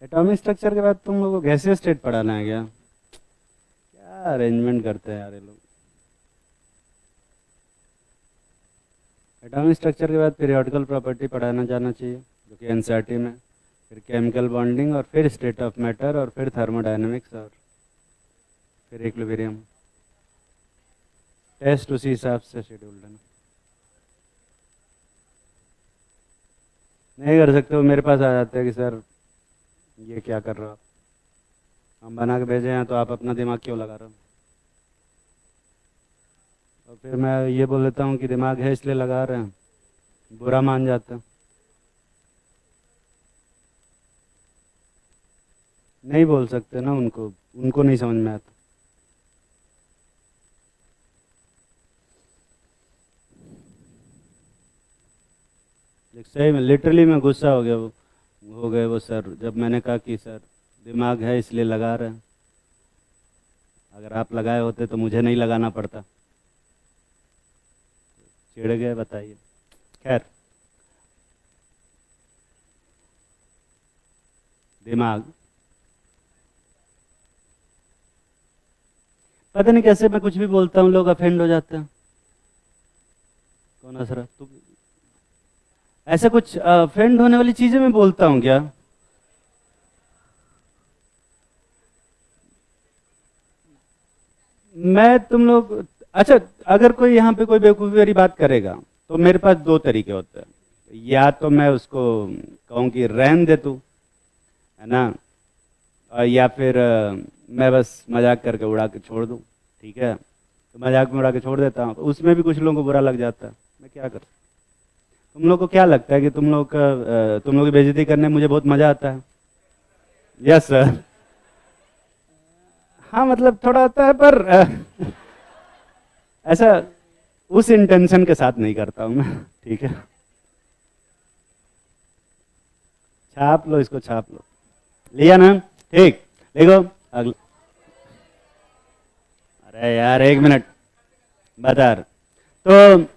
एटॉमिक स्ट्रक्चर के बाद तुम लोग को गैसीय स्टेट पढ़ाना है क्या? क्या अरेंजमेंट करते हैं यार ये लोग। एटॉमिक स्ट्रक्चर के बाद पीरियोडिकल प्रॉपर्टी पढ़ाना जाना चाहिए, जो कि एनसीईआरटी में, फिर केमिकल बॉन्डिंग, और फिर स्टेट ऑफ मैटर, और फिर थर्मोडायनेमिक्स, और फिर इक्विलिब्रियम। टेस्ट उसी हिसाब से शेड्यूल देना। नहीं कर सकते हो, मेरे पास आ जाते हैं कि सर ये क्या कर रहे हो आप, हम बना के भेजे हैं तो आप अपना दिमाग क्यों लगा रहे हो। और फिर मैं ये बोल देता हूँ कि दिमाग है इसलिए लगा रहे हैं, बुरा मान जाते हैं। नहीं बोल सकते ना, उनको उनको नहीं समझ में आता। सही में लिटरली मैं गुस्सा हो गए वो सर, जब मैंने कहा कि सर दिमाग है इसलिए लगा रहे हैं, अगर आप लगाए होते तो मुझे नहीं लगाना पड़ता। चिढ़ गए, बताइए। खैर, दिमाग पता नहीं कैसे मैं कुछ भी बोलता हूँ लोग अफेंड हो जाते हैं। कौन हंस रहा? तू ऐसा कुछ अफेंड होने वाली चीजें मैं बोलता हूँ क्या? मैं तुम लोग, अच्छा अगर कोई यहाँ पे कोई बेवकूफ़ी वाली बात करेगा तो मेरे पास दो तरीके होते हैं। या तो मैं उसको कहूँ कि रहन दे तू, है ना, और या फिर मैं बस मजाक करके उड़ा के छोड़ दूँ। ठीक है, तो मजाक में उड़ा के छोड़ देता हूँ, तो उसमें भी कुछ लोगों को बुरा लग जाता है, मैं क्या कर। तुम लोग को क्या लगता है कि तुम लोग की बेइज्जती करने में मुझे बहुत मजा आता है? Yes sir. हाँ मतलब थोड़ा आता है, पर ऐसा उस इंटेंशन के साथ नहीं करता हूँ मैं। ठीक है, छाप लो इसको, छाप लो। लिया ना? ठीक, देखो अगला। अरे यार एक मिनट बता रहा। तो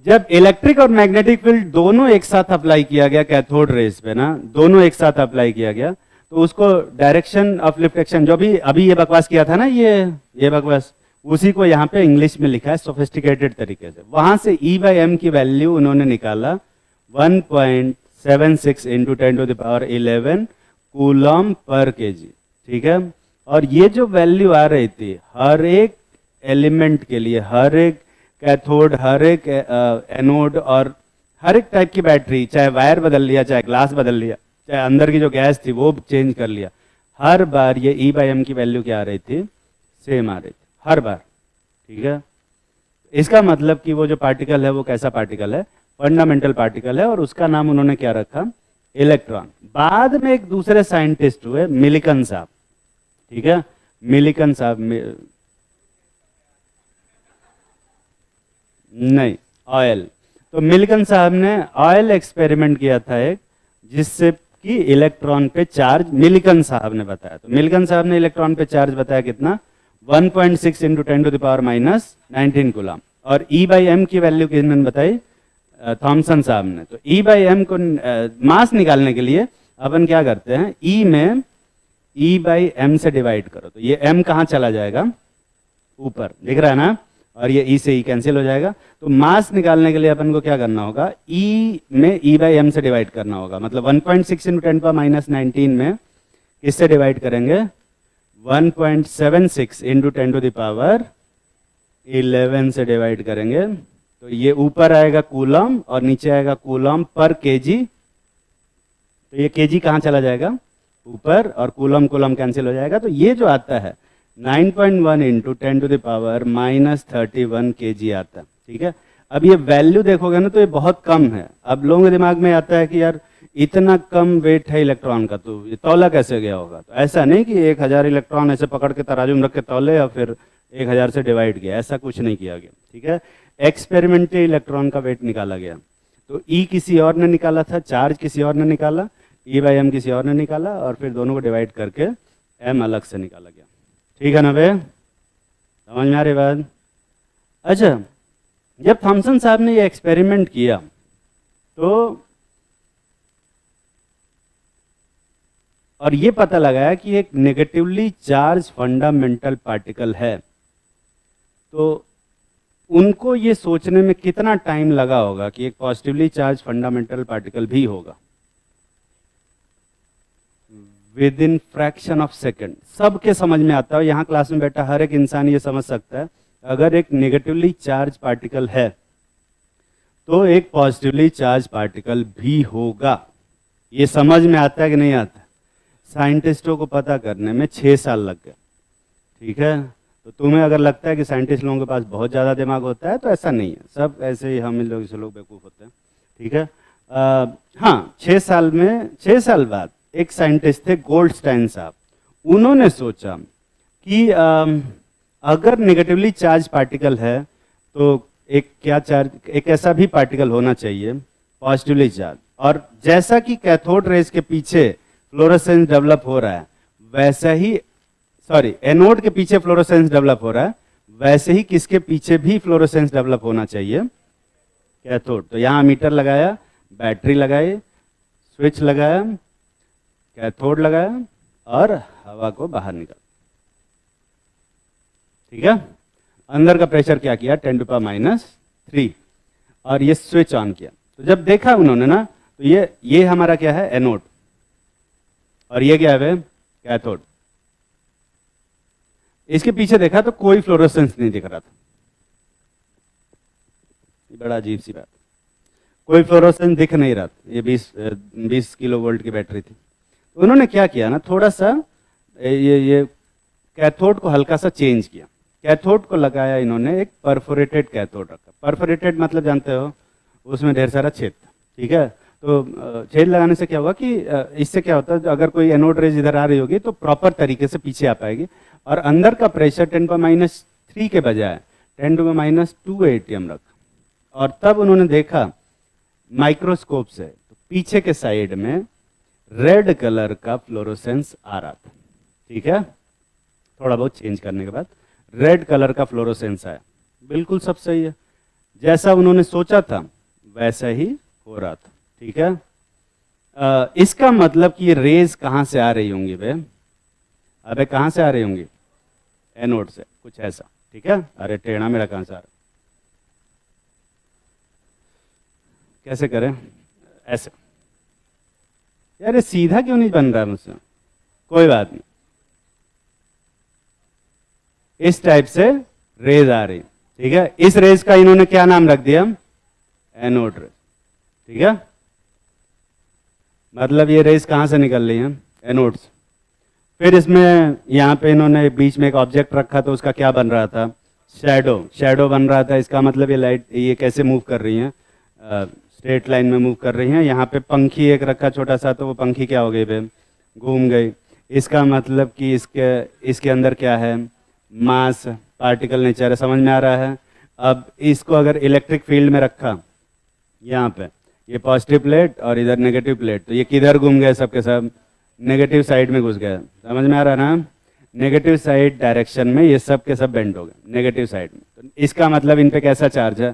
जब इलेक्ट्रिक और मैग्नेटिक फील्ड दोनों एक साथ अप्लाई किया गया कैथोड रेज पे ना, दोनों एक साथ अप्लाई किया गया, तो उसको डायरेक्शन ऑफ रिफ्लेक्शन, जो भी अभी ये बकवास किया था ना, ये बकवास, उसी को यहाँ पे इंग्लिश में लिखा है सोफिस्टिकेटेड तरीके से। वहां से E बाई एम की वैल्यू उन्होंने निकाला 1.76 इंटू 10⁻11 कूलम पर केजी। ठीक है, और ये जो वैल्यू आ रही थी हर एक एलिमेंट के लिए, हर एक कैथोड, हर एक एनोड, और हर एक टाइप की बैटरी, चाहे वायर बदल लिया, चाहे ग्लास बदल लिया, चाहे अंदर की जो गैस थी वो चेंज कर लिया, हर बार ये E बाई एम की वैल्यू क्या आ रही थी? सेम आ रही थी हर बार। ठीक है, इसका मतलब कि वो जो पार्टिकल है वो कैसा पार्टिकल है? फंडामेंटल पार्टिकल है, और उसका नाम उन्होंने क्या रखा? इलेक्ट्रॉन। बाद में एक दूसरे साइंटिस्ट हुए, मिलिकन साहब। ठीक है, मिलिकन साहब नहीं, ऑयल। तो मिलिकन साहब ने ऑयल एक्सपेरिमेंट किया था एक, जिससे कि इलेक्ट्रॉन पे चार्ज, मिलिकन साहब ने बताया, तो मिलिकन साहब ने इलेक्ट्रॉन पे चार्ज बताया कितना? 1.6 इंटू 10⁻⁻19 कूलम। और E बाई एम की वैल्यू किसने बताई? थॉमसन साहब ने। तो E बाई एम को मास निकालने के लिए अपन क्या करते हैं, E में E बाई एम से डिवाइड करो, तो ये m कहाँ चला जाएगा? ऊपर, दिख रहा है ना, और ये E से E कैंसिल हो जाएगा। तो मास निकालने के लिए अपन को क्या करना होगा? E में E बाई एम से डिवाइड करना होगा। मतलब 1.6 इंटू 10⁻19 में किससे डिवाइड करेंगे? 1.76 इंटू 10⁻11 से डिवाइड करेंगे, तो ये ऊपर आएगा कूलम और नीचे आएगा कूलम पर केजी। तो ये केजी कहाँ चला जाएगा? ऊपर, और कूलम कूलम कैंसिल हो जाएगा। तो ये जो आता है 9.1 इंटू 10⁻31 केजी आता है। ठीक है, अब ये वैल्यू देखोगे ना तो ये बहुत कम है। अब लोगों के दिमाग में आता है कि यार इतना कम वेट है इलेक्ट्रॉन का, तो ये तौला कैसे गया होगा? तो ऐसा नहीं कि 1000 इलेक्ट्रॉन ऐसे पकड़ के तराजू में रख के तौले और फिर 1000 से डिवाइड किया, ऐसा कुछ नहीं किया गया। ठीक है, एक्सपेरिमेंटली इलेक्ट्रॉन का वेट निकाला गया। तो E किसी और ने निकाला था, चार्ज किसी और ने निकाला, E बाई एम किसी और ने निकाला, और फिर दोनों को डिवाइड करके एम अलग से निकाला गया। ठीक है ना बे, समझ में आ रही बात? अच्छा, जब थॉमसन साहब ने ये एक्सपेरिमेंट किया तो और ये पता लगाया कि एक नेगेटिवली चार्ज फंडामेंटल पार्टिकल है, तो उनको ये सोचने में कितना टाइम लगा होगा कि एक पॉजिटिवली चार्ज फंडामेंटल पार्टिकल भी होगा? With in fraction of second सबके समझ में आता है। यहाँ क्लास में बैठा हर एक इंसान ये समझ सकता है, अगर एक नेगेटिवली चार्ज पार्टिकल है तो एक पॉजिटिवली चार्ज पार्टिकल भी होगा। ये समझ में आता है कि नहीं आता? साइंटिस्टों को पता करने में 6 साल लग गए। ठीक है, तो तुम्हें अगर लगता है कि साइंटिस्ट लोगों के पास बहुत ज़्यादा दिमाग होता है तो ऐसा नहीं है, सब ऐसे ही हम लोग से लोग बेवकूफ़ होते हैं। ठीक है, हाँ 6 साल बाद एक साइंटिस्ट थे गोल्डस्टाइन साहब, उन्होंने सोचा कि अगर नेगेटिवली चार्ज पार्टिकल है तो एक ऐसा भी पार्टिकल होना चाहिए पॉजिटिवली चार्ज, और जैसा कि कैथोड रेज के पीछे फ्लोरोसेंस डेवलप हो रहा है वैसा ही, सॉरी एनोड के पीछे फ्लोरोसेंस डेवलप हो रहा है, वैसे ही किसके पीछे भी फ्लोरोसेंस डेवलप होना चाहिए? कैथोड। तो यहाँ मीटर लगाया, बैटरी लगाई, स्विच लगाया, कैथोड लगाया और हवा को बाहर निकाला। ठीक है, अंदर का प्रेशर क्या किया? 10⁻³ और ये स्विच ऑन किया। तो जब देखा उन्होंने ना, तो ये हमारा क्या है? एनोड, और ये क्या है? कैथोड। इसके पीछे देखा तो कोई फ्लोरोसेंस नहीं दिख रहा था। बड़ा अजीब सी बात, कोई फ्लोरोसेंस दिख नहीं रहा था। ये 20 किलो वोल्ट की बैटरी थी। तो उन्होंने क्या किया ना, थोड़ा सा ये कैथोड को हल्का सा चेंज किया। कैथोड को लगाया इन्होंने एक परफोरेटेड कैथोड रखा। परफोरेटेड मतलब जानते हो, उसमें ढेर सारा छेद। ठीक है, तो छेद लगाने से क्या होगा कि इससे क्या होता है, अगर कोई एनोड रेज इधर आ रही होगी तो प्रॉपर तरीके से पीछे आ पाएगी, और अंदर का प्रेशर 10⁻³ के बजाय 10⁻² एटीएम रखा। और तब उन्होंने देखा माइक्रोस्कोप से, तो पीछे के साइड में रेड कलर का फ्लोरोसेंस आ रहा था। ठीक है, थोड़ा बहुत चेंज करने के बाद रेड कलर का फ्लोरोसेंस आया। बिल्कुल सब सही है, जैसा उन्होंने सोचा था वैसा ही हो रहा था। ठीक है, इसका मतलब कि ये रेज कहाँ से आ रही होंगी बे? अबे कहाँ से आ रही होंगी? एनोड से, कुछ ऐसा। ठीक है, अरे टेढ़ा मेरा कहाँ से आ रहा? कैसे करें? ऐसे। यार ये सीधा क्यों नहीं बन रहा मुझसे? कोई बात नहीं, इस टाइप से रेज आ रही। ठीक है, इस रेज का इन्होंने क्या नाम रख दिया? Anode rays. ठीक है, मतलब ये रेज कहां से निकल रही है? एनोड से। फिर इसमें यहाँ पे इन्होंने बीच में एक ऑब्जेक्ट रखा, तो उसका क्या बन रहा था? शैडो। शैडो बन रहा था। इसका मतलब ये लाइट ये कैसे मूव कर रही हैं? स्ट्रेट लाइन में मूव कर रही हैं। यहाँ पे पंखी एक रखा छोटा सा, तो वो पंखी क्या हो गई बे? घूम गई। इसका मतलब कि इसके अंदर क्या है? मास, पार्टिकल नेचर है। समझ में आ रहा है? अब इसको अगर इलेक्ट्रिक फील्ड में रखा, यहाँ पे ये पॉजिटिव प्लेट और इधर नेगेटिव प्लेट, तो ये किधर घूम गए? सबके सब नेगेटिव साइड में घुस गए। समझ में आ रहा ना? नेगेटिव साइड डायरेक्शन में ये सब के सब बेंड हो गए, नेगेटिव साइड में। तो इसका मतलब इन पे कैसा चार्ज है?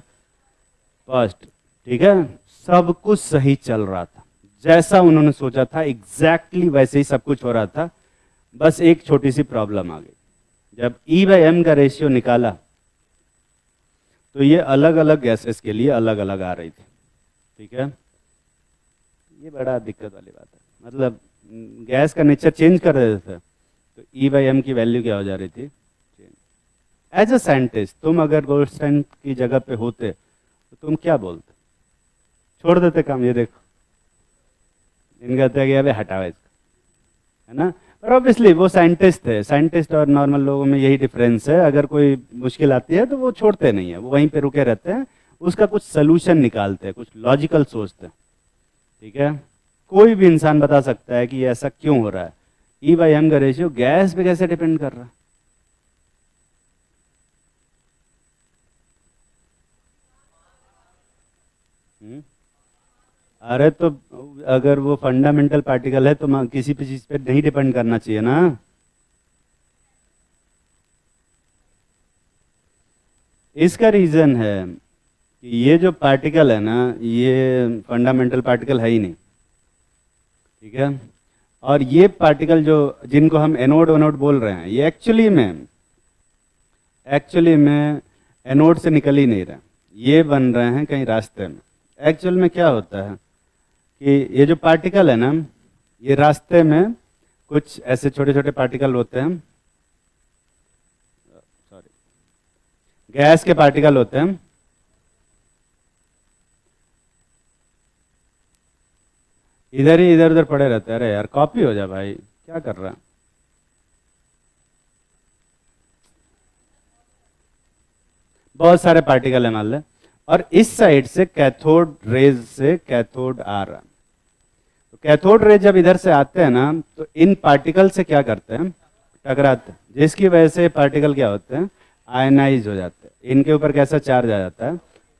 पॉजिटिव। ठीक है, सब कुछ सही चल रहा था, जैसा उन्होंने सोचा था एग्जैक्टली वैसे ही सब कुछ हो रहा था। बस एक छोटी सी प्रॉब्लम आ गई। जब E/m का रेशियो निकाला तो ये अलग अलग गैसेस के लिए अलग अलग आ रही थी। ठीक है, ये बड़ा दिक्कत वाली बात है। मतलब गैस का नेचर चेंज कर देते थे तो E/m की वैल्यू क्या हो जा रही थी? एज अ साइंटिस्ट तुम अगर गोल्डस्टाइन की जगह पे होते तो तुम क्या बोलते? छोड़ देते काम? ये देखो, इन कहते हैं कि अबे हटाओ इसको, है ना? पर ऑब्वियसली वो साइंटिस्ट थे। साइंटिस्ट और नॉर्मल लोगों में यही डिफरेंस है, अगर कोई मुश्किल आती है तो वो छोड़ते नहीं है, वो वहीं पे रुके रहते हैं, उसका कुछ सोल्यूशन निकालते हैं, कुछ लॉजिकल सोचते हैं। ठीक है, कोई भी इंसान बता सकता है कि ये ऐसा क्यों हो रहा है। E/m का रेशियो गैस पे कैसे डिपेंड कर रहा है? अरे तो अगर वो फंडामेंटल पार्टिकल है तो किसी भी चीज पे नहीं डिपेंड करना चाहिए ना। इसका रीज़न है कि ये जो पार्टिकल है ना, ये फंडामेंटल पार्टिकल है ही नहीं, ठीक है। और ये पार्टिकल जो जिनको हम एनोड वनोड बोल रहे हैं, ये एक्चुअली में एनोड से निकल ही नहीं रहे, ये बन रहे हैं कहीं रास्ते में। एक्चुअल में क्या होता है कि ये जो पार्टिकल है ना, ये रास्ते में कुछ ऐसे छोटे छोटे पार्टिकल होते हैं, सॉरी, गैस के पार्टिकल होते हैं। इधर ही इधर उधर पड़े रहते हैं। अरे यार कॉपी हो जा भाई, क्या कर रहा है। बहुत सारे पार्टिकल है मान ले, और इस साइड से कैथोड रेज से कैथोड आ रहा। तो कैथोड रेज जब इधर से आते हैं ना, तो इन पार्टिकल से क्या करते हैं, टकराते हैं, जिसकी वजह से पार्टिकल क्या होते हैं, आयनाइज हो जाते हैं। इनके ऊपर कैसा चार्ज आ जाता है,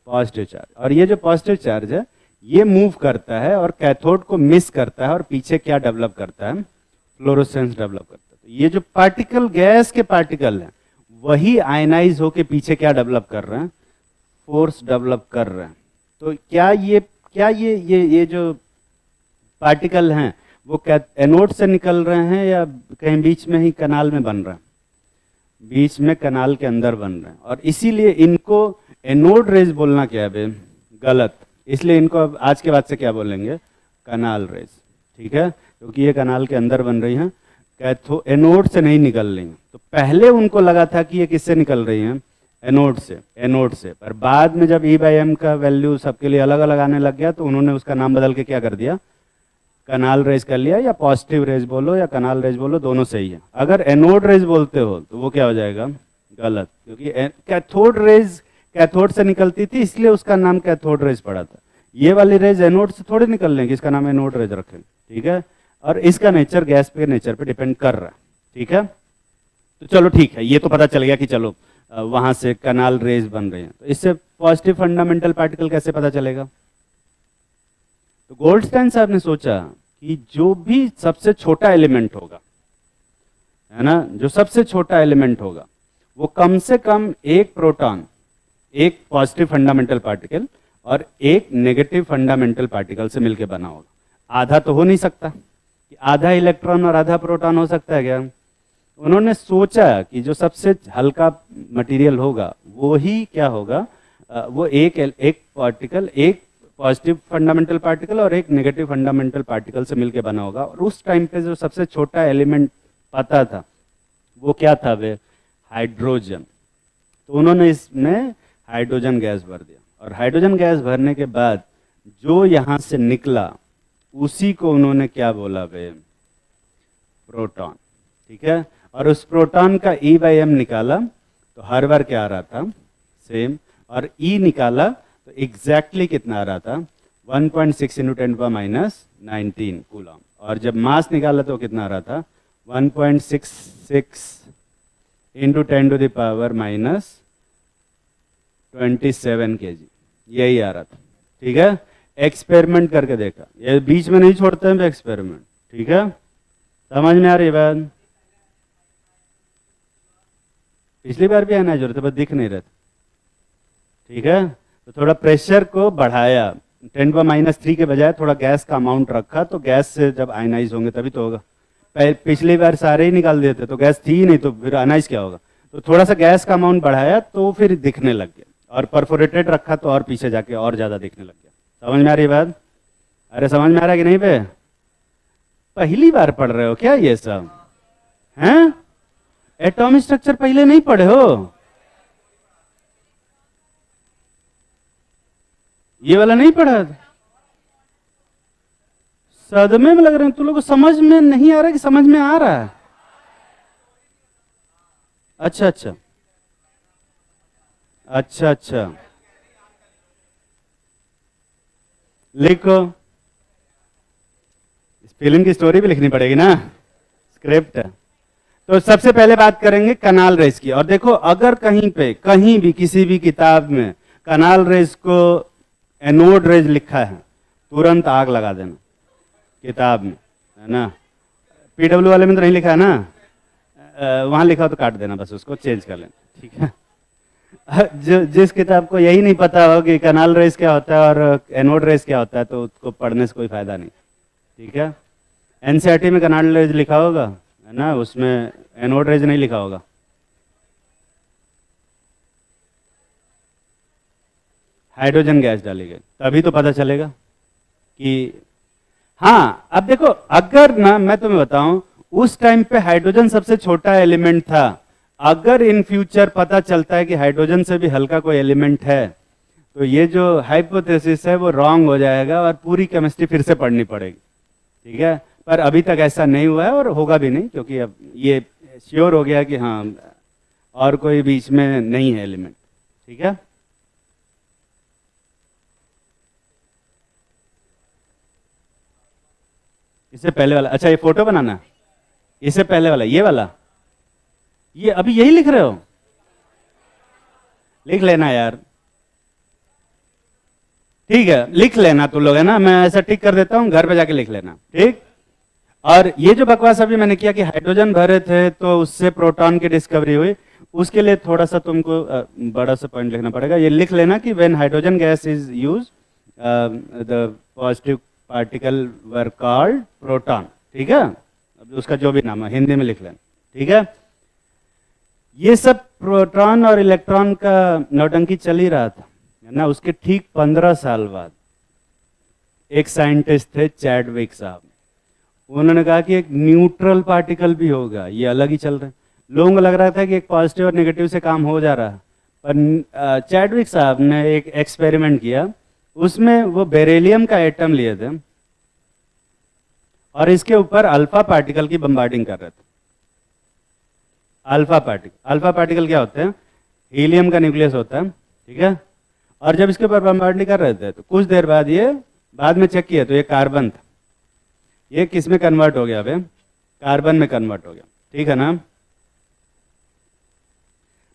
पॉजिटिव चार्ज। और ये जो पॉजिटिव चार्ज है ये मूव करता है और कैथोड को मिस करता है, और पीछे क्या डेवलप करता है, फ्लोरोसेंस डेवलप करता है। तो ये जो पार्टिकल गैस के पार्टिकल हैं, वही आयनाइज होके पीछे क्या डेवलप कर रहे हैं, फोर्स डेवलप कर रहे हैं। तो क्या ये जो पार्टिकल हैं वो एनोड से निकल रहे हैं या कहीं बीच में ही कनाल में बन रहे हैं, बीच में कनाल के अंदर बन रहे हैं। और इसीलिए इनको एनोड रेज बोलना क्या है बे, गलत। इसलिए इनको अब आज के बाद से क्या बोलेंगे, कनाल रेज, ठीक है, क्योंकि ये कनाल के अंदर बन रही हैं, एनोड से नहीं निकल रही हैं। तो पहले उनको लगा था कि ये किससे निकल रही हैं, एनोड से। पर बाद में जब E/m का वैल्यू सबके लिए अलग अलग आने लग गया, तो उन्होंने उसका नाम बदल के क्या कर दिया, कनाल रेज कर लिया। या पॉजिटिव रेज बोलो या कनाल रेज बोलो, दोनों सही है। अगर एनोड रेज बोलते हो तो वो क्या हो जाएगा, गलत, क्योंकि कैथोड रेज कैथोड से निकलती थी, इसलिए उसका नाम कैथोड रेज पड़ा था। ये वाली रेज एनोड से थोड़ी निकल लेंगे, इसका नाम एनोड रेज रखें, ठीक है। और इसका नेचर गैस पे नेचर पे डिपेंड कर रहा है, ठीक है। तो चलो ठीक है, ये तो पता चल गया कि चलो वहां से कनाल रेज बन रहे हैं। तो इससे पॉजिटिव फंडामेंटल पार्टिकल कैसे पता चलेगा। तो गोल्डस्टाइन साहब ने सोचा कि जो भी सबसे छोटा एलिमेंट होगा, है ना, जो सबसे छोटा एलिमेंट होगा वो कम से कम एक प्रोटॉन, एक पॉजिटिव फंडामेंटल पार्टिकल और एक नेगेटिव फंडामेंटल पार्टिकल से मिलकर बना होगा। आधा तो हो नहीं सकता, कि आधा इलेक्ट्रॉन और आधा प्रोटॉन हो सकता है क्या। उन्होंने सोचा कि जो सबसे हल्का मटेरियल होगा वो ही क्या होगा, वो एक पार्टिकल, एक पॉजिटिव फंडामेंटल पार्टिकल और एक नेगेटिव फंडामेंटल पार्टिकल से मिलकर बना होगा। और उस टाइम पे जो सबसे छोटा एलिमेंट पता था वो क्या था, वे हाइड्रोजन। तो उन्होंने इसमें हाइड्रोजन गैस भर दिया, और हाइड्रोजन गैस भरने के बाद जो यहाँ से निकला उसी को उन्होंने क्या बोला, वे प्रोटॉन, ठीक है। और उस प्रोटॉन का E/m निकाला तो हर बार क्या आ रहा था, सेम। और E निकाला तो एग्जैक्टली कितना आ रहा था, 1.6 × 10⁻19 कूलम। और जब मास निकाला तो कितना आ रहा था, 1.66 × 10⁻27 kg, यही आ रहा था, ठीक है। एक्सपेरिमेंट करके देखा, ये बीच में नहीं छोड़ते हैं एक्सपेरिमेंट, ठीक है। समझ में आ रही बात। पिछली बार भी आना जरूरत है, बस दिख नहीं रहा, ठीक है। तो थोड़ा प्रेशर को बढ़ाया, 10⁻³ के बजाय थोड़ा गैस का अमाउंट रखा, तो गैस से जब आयनाइज होंगे तभी तो होगा। पिछली बार सारे ही निकाल देते तो गैस थी ही नहीं, तो फिर आयनाइज क्या होगा। तो थोड़ा सा गैस का अमाउंट बढ़ाया तो फिर दिखने लग गया, और परफोरेटेड रखा तो और पीछे जाके और ज्यादा दिखने लग गया। समझ में आ रही बात। अरे समझ में आ रहा है कि नहीं बे, पहली बार पढ़ रहे हो क्या ये सब, हैं। एटॉमिक स्ट्रक्चर पहले नहीं पढ़े हो, ये वाला नहीं पढ़ा। सदमे में लग रहे हैं तुम लोग को, समझ में नहीं आ रहा कि समझ में आ रहा है। अच्छा अच्छा अच्छा अच्छा, लिखो। इस फिल्म की स्टोरी भी लिखनी पड़ेगी ना, स्क्रिप्ट। तो सबसे पहले बात करेंगे कनाल रेज की। और देखो, अगर कहीं पे कहीं भी किसी भी किताब में कनाल रेज को एनोड रेज लिखा है, तुरंत आग लगा देना किताब में, है ना। PW वाले में तो नहीं लिखा है ना, वहां लिखा हो तो काट देना, बस उसको चेंज कर लेना, ठीक है। जिस किताब को यही नहीं पता हो कि कैनाल रेस क्या होता है और एनोड रेस क्या होता है, तो उसको पढ़ने से कोई फायदा नहीं। ठीक है, एनसीईआरटी में कैनाल रेस लिखा होगा, है ना, उसमें एनोड रेस नहीं लिखा होगा। हाइड्रोजन गैस डाली गई, तभी तो पता चलेगा कि हाँ। अब देखो, अगर ना मैं तुम्हें बताऊं, उस टाइम पे हाइड्रोजन सबसे छोटा एलिमेंट था। अगर इन फ्यूचर पता चलता है कि हाइड्रोजन से भी हल्का कोई एलिमेंट है, तो ये जो हाइपोथेसिस है वो रॉन्ग हो जाएगा और पूरी केमिस्ट्री फिर से पढ़नी पड़ेगी। ठीक है, पर अभी तक ऐसा नहीं हुआ है और होगा भी नहीं, क्योंकि अब ये श्योर हो गया कि हाँ और कोई बीच में नहीं है एलिमेंट। ठीक है, इससे पहले वाला, अच्छा ये फोटो बनाना है, इससे पहले वाला, ये वाला, ये अभी यही लिख रहे हो? लिख लेना यार, ठीक है लिख लेना तुम लोग, है ना, मैं ऐसा टिक कर देता हूं, घर पे जाके लिख लेना। ठीक, और ये जो बकवास अभी मैंने किया कि हाइड्रोजन भरे थे तो उससे प्रोटॉन की डिस्कवरी हुई, उसके लिए थोड़ा सा तुमको बड़ा सा पॉइंट लिखना पड़ेगा। ये लिख लेना कि when hydrogen gas is use the positive particle were called proton. ठीक है, अब उसका जो भी नाम है हिंदी में लिख लेना। ठीक है, ये सब प्रोटॉन और इलेक्ट्रॉन का नौटंकी चल ही रहा था, है ना। उसके ठीक 15 साल बाद एक साइंटिस्ट थे चैडविक साहब, उन्होंने कहा कि एक न्यूट्रल पार्टिकल भी होगा। ये अलग ही चल रहा है, लोगों को लग रहा था कि एक पॉजिटिव और नेगेटिव से काम हो जा रहा है, पर चैडविक साहब ने एक एक्सपेरिमेंट किया, उसमें वो बेरिलियम का एटम लिए थे और इसके ऊपर अल्फा पार्टिकल की बम्बार्डिंग कर रहे थे। अल्फा पार्टिकल क्या होते हैं? हीलियम का न्यूक्लियस होता है, ठीक है। और जब इसके ऊपर बम्बार्डिंग कर रहे थे तो कुछ देर बाद ये, बाद में चेक किया तो ये कार्बन था, ये किस में कन्वर्ट हो गया? अबे कार्बन में कन्वर्ट हो गया, ठीक है ना,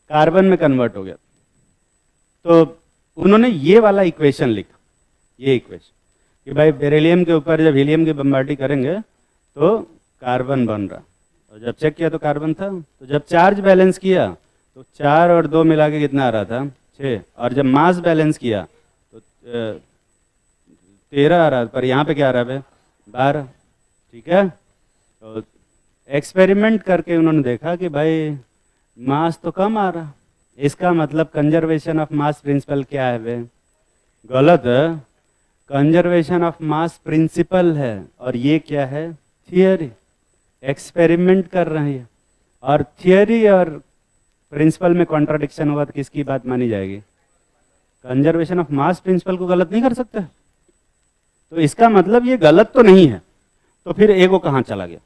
कार्बन में कन्वर्ट हो गया। तो उन्होंने ये वाला इक्वेशन लिखा, ये इक्वेशन कि भाई बेरिलियम के ऊपर जब हीलियम की बम्बार्डिंग करेंगे तो कार्बन बन रहा, और जब चेक किया तो कार्बन था। तो जब चार्ज बैलेंस किया तो 4 और 2 मिला के कितना आ रहा था? 6। और जब मास बैलेंस किया तो 13 आ रहा, पर यहाँ पे क्या आ रहा है? 12। ठीक है, तो एक्सपेरिमेंट करके उन्होंने देखा कि भाई मास तो कम आ रहा, इसका मतलब कंजर्वेशन ऑफ मास प्रिंसिपल क्या है? वे गलत है, कंजर्वेशन ऑफ मास प्रिंसिपल है, और ये क्या है? थियरी। एक्सपेरिमेंट कर रहे हैं, और थियरी और प्रिंसिपल में कॉन्ट्राडिक्शन होगा तो किसकी बात मानी जाएगी? कंजर्वेशन ऑफ मास प्रिंसिपल को गलत नहीं कर सकते, तो इसका मतलब ये गलत तो नहीं है। तो फिर ईगो कहाँ चला गया?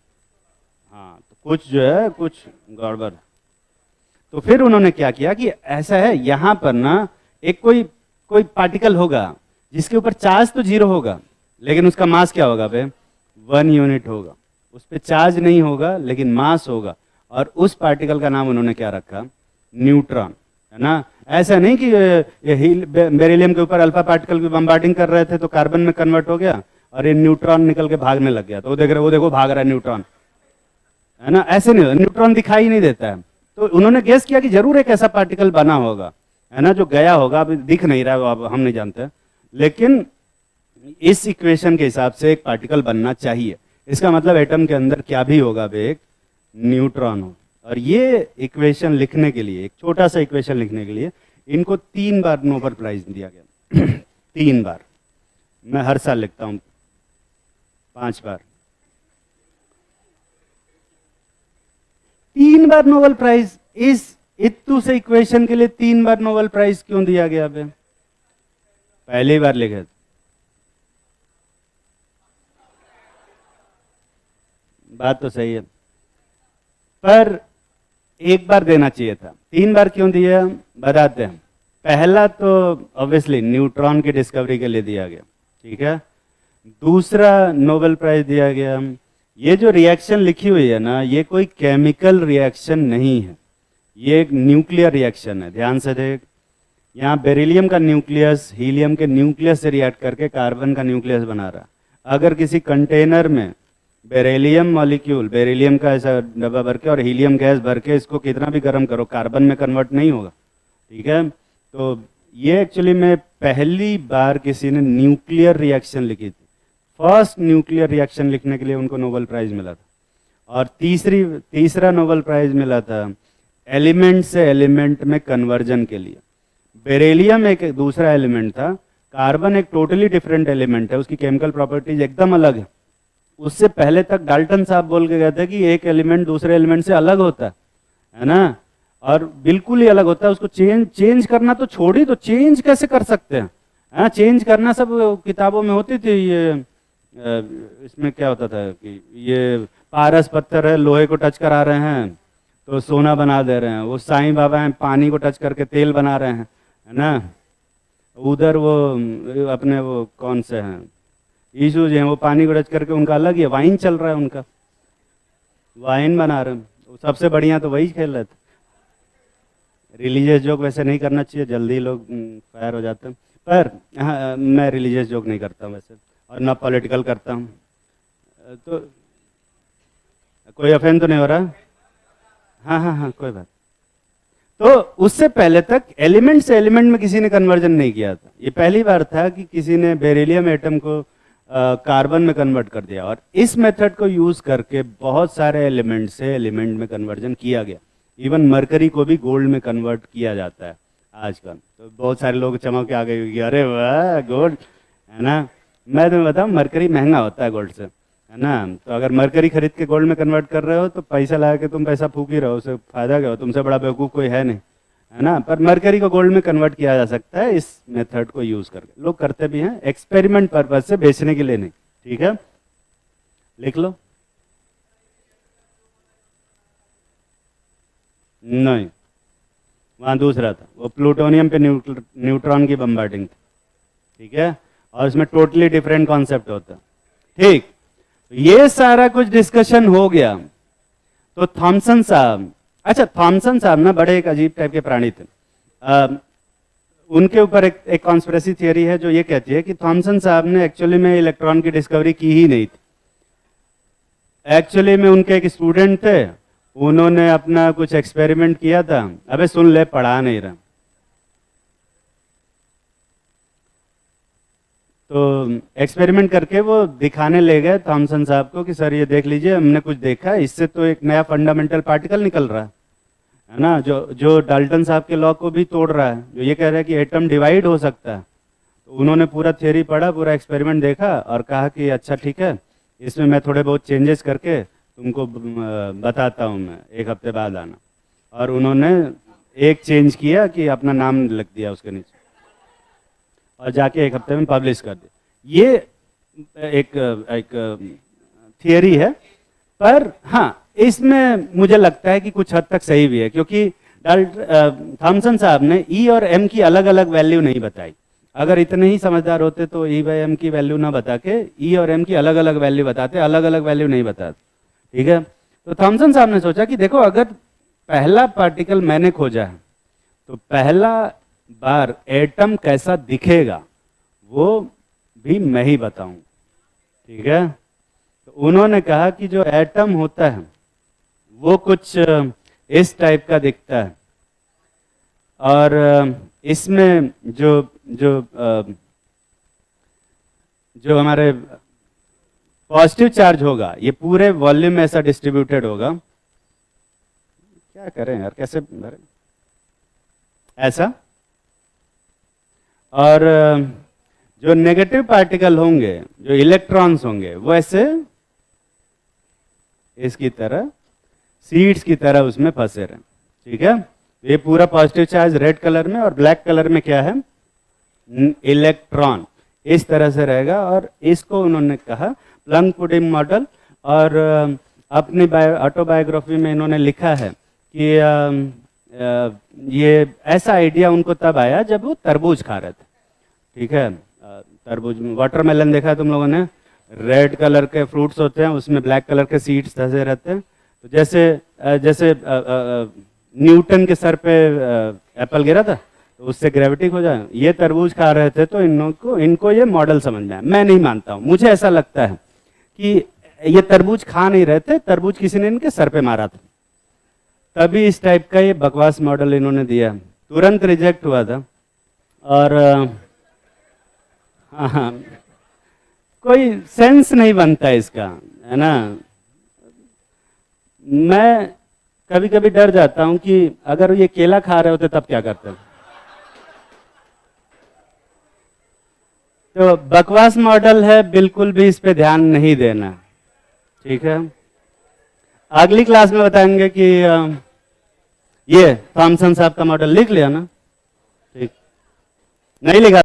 हाँ, तो कुछ जो है कुछ गड़बड़। तो फिर उन्होंने क्या किया कि ऐसा है, यहाँ पर ना एक कोई पार्टिकल होगा जिसके ऊपर चार्ज तो 0 होगा, लेकिन उसका मास क्या होगा? बे 1 यूनिट होगा। उस पर चार्ज नहीं होगा लेकिन मास होगा, और उस पार्टिकल का नाम उन्होंने क्या रखा? न्यूट्रॉन, है ना। ऐसा नहीं कि बेरिलियम के ऊपर अल्फा पार्टिकल की बम्बार्डिंग कर रहे थे तो कार्बन में कन्वर्ट हो गया और ये न्यूट्रॉन निकल के भागने लग गया, तो वो देखो भाग रहा है न्यूट्रॉन, है ना। ऐसे नहीं, न्यूट्रॉन दिखाई नहीं देता है। तो उन्होंने गेस किया कि जरूर एक ऐसा पार्टिकल बना होगा, है ना, जो गया होगा, अभी दिख नहीं रहा है, अब हम नहीं जानते, लेकिन इस इक्वेशन के हिसाब से एक पार्टिकल बनना चाहिए। इसका मतलब एटम के अंदर क्या भी होगा? बे एक न्यूट्रॉन हो। और ये इक्वेशन लिखने के लिए, एक छोटा सा इक्वेशन लिखने के लिए इनको 3 बार नोबेल प्राइज दिया गया 3 बार। मैं हर साल लिखता हूँ 5 बार। 3 बार नोबेल प्राइज। इस इत्तू से इक्वेशन के लिए 3 बार नोबेल प्राइज क्यों दिया गया? बे पहली बार लिखे थे, बात तो सही है, पर एक बार देना चाहिए था। 3 बार क्यों दिया? बताते हैं। पहला तो ऑब्वियसली न्यूट्रॉन की डिस्कवरी के लिए दिया गया, ठीक है। दूसरा नोबेल प्राइज दिया गया, ये जो रिएक्शन लिखी हुई है ना, ये कोई केमिकल रिएक्शन नहीं है, ये एक न्यूक्लियर रिएक्शन है। ध्यान से देख, यहाँ बेरिलियम का न्यूक्लियस हीलियम के न्यूक्लियस से रिएक्ट करके कार्बन का न्यूक्लियस बना रहा। अगर किसी कंटेनर में बेरिलियम मॉलिक्यूल, बेरिलियम का ऐसा डब्बा भर के और हीलियम गैस भर के इसको कितना भी गर्म करो, कार्बन में कन्वर्ट नहीं होगा। ठीक है। तो ये एक्चुअली में पहली बार किसी ने न्यूक्लियर रिएक्शन लिखी थी, फर्स्ट न्यूक्लियर रिएक्शन लिखने के लिए उनको नोबेल प्राइज मिला था। और तीसरा नोबेल प्राइज मिला था एलिमेंट से एलिमेंट में कन्वर्जन के लिए। बेरिलियम एक दूसरा एलिमेंट था, कार्बन एक टोटली डिफरेंट एलिमेंट है, उसकी केमिकल प्रॉपर्टीज एकदम अलग है। उससे पहले तक डाल्टन साहब बोल के गए थे कि एक एलिमेंट दूसरे एलिमेंट से अलग होता है ना, और बिल्कुल ही अलग होता है। उसको चेंज करना तो छोड़ ही, तो चेंज कैसे कर सकते हैं? हाँ, चेंज करना सब किताबों में होती थी। ये इसमें क्या होता था कि ये पारस पत्थर है, लोहे को टच करा रहे हैं तो सोना बना दे रहे हैं। वो साईं बाबा हैं, पानी को टच करके तेल बना रहे हैं, है ना। उधर वो अपने वो कौन से हैं, यीशु जी हैं, वो पानी को टच करके उनका अलग ही है, वाइन चल रहा है उनका, वाइन बना रहे हैं। सबसे बढ़िया तो वही खेल रहे थे। रिलीजियस जोक वैसे नहीं करना चाहिए, जल्दी लोग फायर हो जाते हैं, पर हाँ, मैं रिलीजियस जोक नहीं करता वैसे, और ना पॉलिटिकल करता हूँ। तो कोई ऑफेंड तो नहीं हो रहा? हाँ हाँ हाँ, कोई बात। तो उससे पहले तक एलिमेंट से एलिमेंट में किसी ने कन्वर्जन नहीं किया था। ये पहली बार था कि किसी ने बेरिलियम एटम को कार्बन में कन्वर्ट कर दिया, और इस मेथड को यूज करके बहुत सारे एलिमेंट से एलिमेंट में कन्वर्जन किया गया। इवन मरकरी को भी गोल्ड में कन्वर्ट किया जाता है आजकल। तो बहुत सारे लोग चमक के आ गए कि अरे वाह गोल्ड, है ना। मैं तुम्हें बताऊँ, मरकरी महंगा होता है गोल्ड से, है ना। तो अगर मरकरी खरीद के गोल्ड में कन्वर्ट कर रहे हो तो पैसा लगा के तुम पैसा फूक ही रहो, उससे फायदा क्या हो? तुमसे बड़ा बेवकूफ़ कोई है नहीं, है ना। पर मरकरी को गोल्ड में कन्वर्ट किया जा सकता है इस मेथड को यूज करके। लोग करते भी हैं एक्सपेरिमेंट पर्पज से, बेचने के लिए नहीं। ठीक है, लिख लो। नहीं, वहाँ दूसरा था, वो प्लूटोनियम पे न्यूट्रॉन की बम्बार्डिंग थी। ठीक है, और इसमें टोटली डिफरेंट कॉन्सेप्ट होता है। ठीक, ये सारा कुछ डिस्कशन हो गया। तो थॉमसन साहब, अच्छा थॉमसन साहब ना बड़े एक अजीब टाइप के प्राणी थे। उनके ऊपर एक कॉन्स्पिरेसी थियरी है जो ये कहती है कि थॉमसन साहब ने एक्चुअली में इलेक्ट्रॉन की डिस्कवरी की ही नहीं थी। एक्चुअली में उनके एक स्टूडेंट थे, उन्होंने अपना कुछ एक्सपेरिमेंट किया था। अबे सुन ले, पढ़ा नहीं रहा। तो एक्सपेरिमेंट करके वो दिखाने ले गए थॉमसन साहब को कि सर ये देख लीजिए, हमने कुछ देखा, इससे तो एक नया फंडामेंटल पार्टिकल निकल रहा है ना, जो डाल्टन साहब के लॉ को भी तोड़ रहा है, जो ये कह रहा है कि एटम डिवाइड हो सकता है। तो उन्होंने पूरा थ्योरी पढ़ा, पूरा एक्सपेरिमेंट देखा और कहा कि अच्छा ठीक है, इसमें मैं थोड़े बहुत चेंजेस करके तुमको बताता हूँ, मैं एक हफ्ते बाद आना। और उन्होंने एक चेंज किया कि अपना नाम लिख दिया उसके नीचे, और जाके एक हफ्ते में पब्लिश कर दिया। ये एक थियरी है, पर हाँ इसमें मुझे लगता है कि कुछ हद तक सही भी है, क्योंकि थॉमसन साहब ने ई और एम की अलग अलग वैल्यू नहीं बताई। अगर इतने ही समझदार होते तो ई बाई एम की वैल्यू ना बता के ई और एम की अलग अलग वैल्यू बताते, अलग अलग वैल्यू नहीं बताते। ठीक है, तो थॉमसन साहब ने सोचा कि देखो, अगर पहला पार्टिकल मैंने खोजा है तो पहला बार एटम कैसा दिखेगा वो भी मैं ही बताऊं। ठीक है, तो उन्होंने कहा कि जो एटम होता है वो कुछ इस टाइप का दिखता है, और इसमें जो जो जो हमारे पॉजिटिव चार्ज होगा ये पूरे वॉल्यूम में ऐसा डिस्ट्रीब्यूटेड होगा। क्या करें यार, कैसे भरें ऐसा। और जो नेगेटिव पार्टिकल होंगे, जो इलेक्ट्रॉन्स होंगे, वो ऐसे इसकी तरह सीड्स की तरह उसमें फंसे रहे। ठीक है, ये पूरा पॉजिटिव चार्ज रेड कलर में और ब्लैक कलर में क्या है, इलेक्ट्रॉन, इस तरह से रहेगा। और इसको उन्होंने कहा प्लंक पुडिंग मॉडल। और अपनी ऑटोबायोग्राफी में इन्होंने लिखा है कि ये ऐसा आइडिया उनको तब आया जब वो तरबूज खा रहे थे। ठीक है, तरबूज में वाटरमेलन देखा है तुम लोगों ने, रेड कलर के फ्रूट्स होते हैं, उसमें ब्लैक कलर के सीड्स धसे रहते हैं। तो जैसे न्यूटन के सर पे एप्पल गिरा था तो उससे ग्रेविटी हो जाए, ये तरबूज खा रहे थे तो इनको ये मॉडल समझ में आया। मैं नहीं मानता हूँ, मुझे ऐसा लगता है कि ये तरबूज खा नहीं रहे थे, तरबूज किसी ने इनके सर पे मारा था, तभी इस टाइप का ये बकवास मॉडल इन्होंने दिया। तुरंत रिजेक्ट हुआ था। और हाँ, कोई सेंस नहीं बनता इसका, है ना। मैं कभी कभी डर जाता हूं कि अगर ये केला खा रहे होते तब क्या करते। तो बकवास मॉडल है, बिल्कुल भी इस पे ध्यान नहीं देना, ठीक है। अगली क्लास में बताएंगे कि ये थॉमसन साहब का मॉडल लिख लिया ना, ठीक, नहीं लिखा।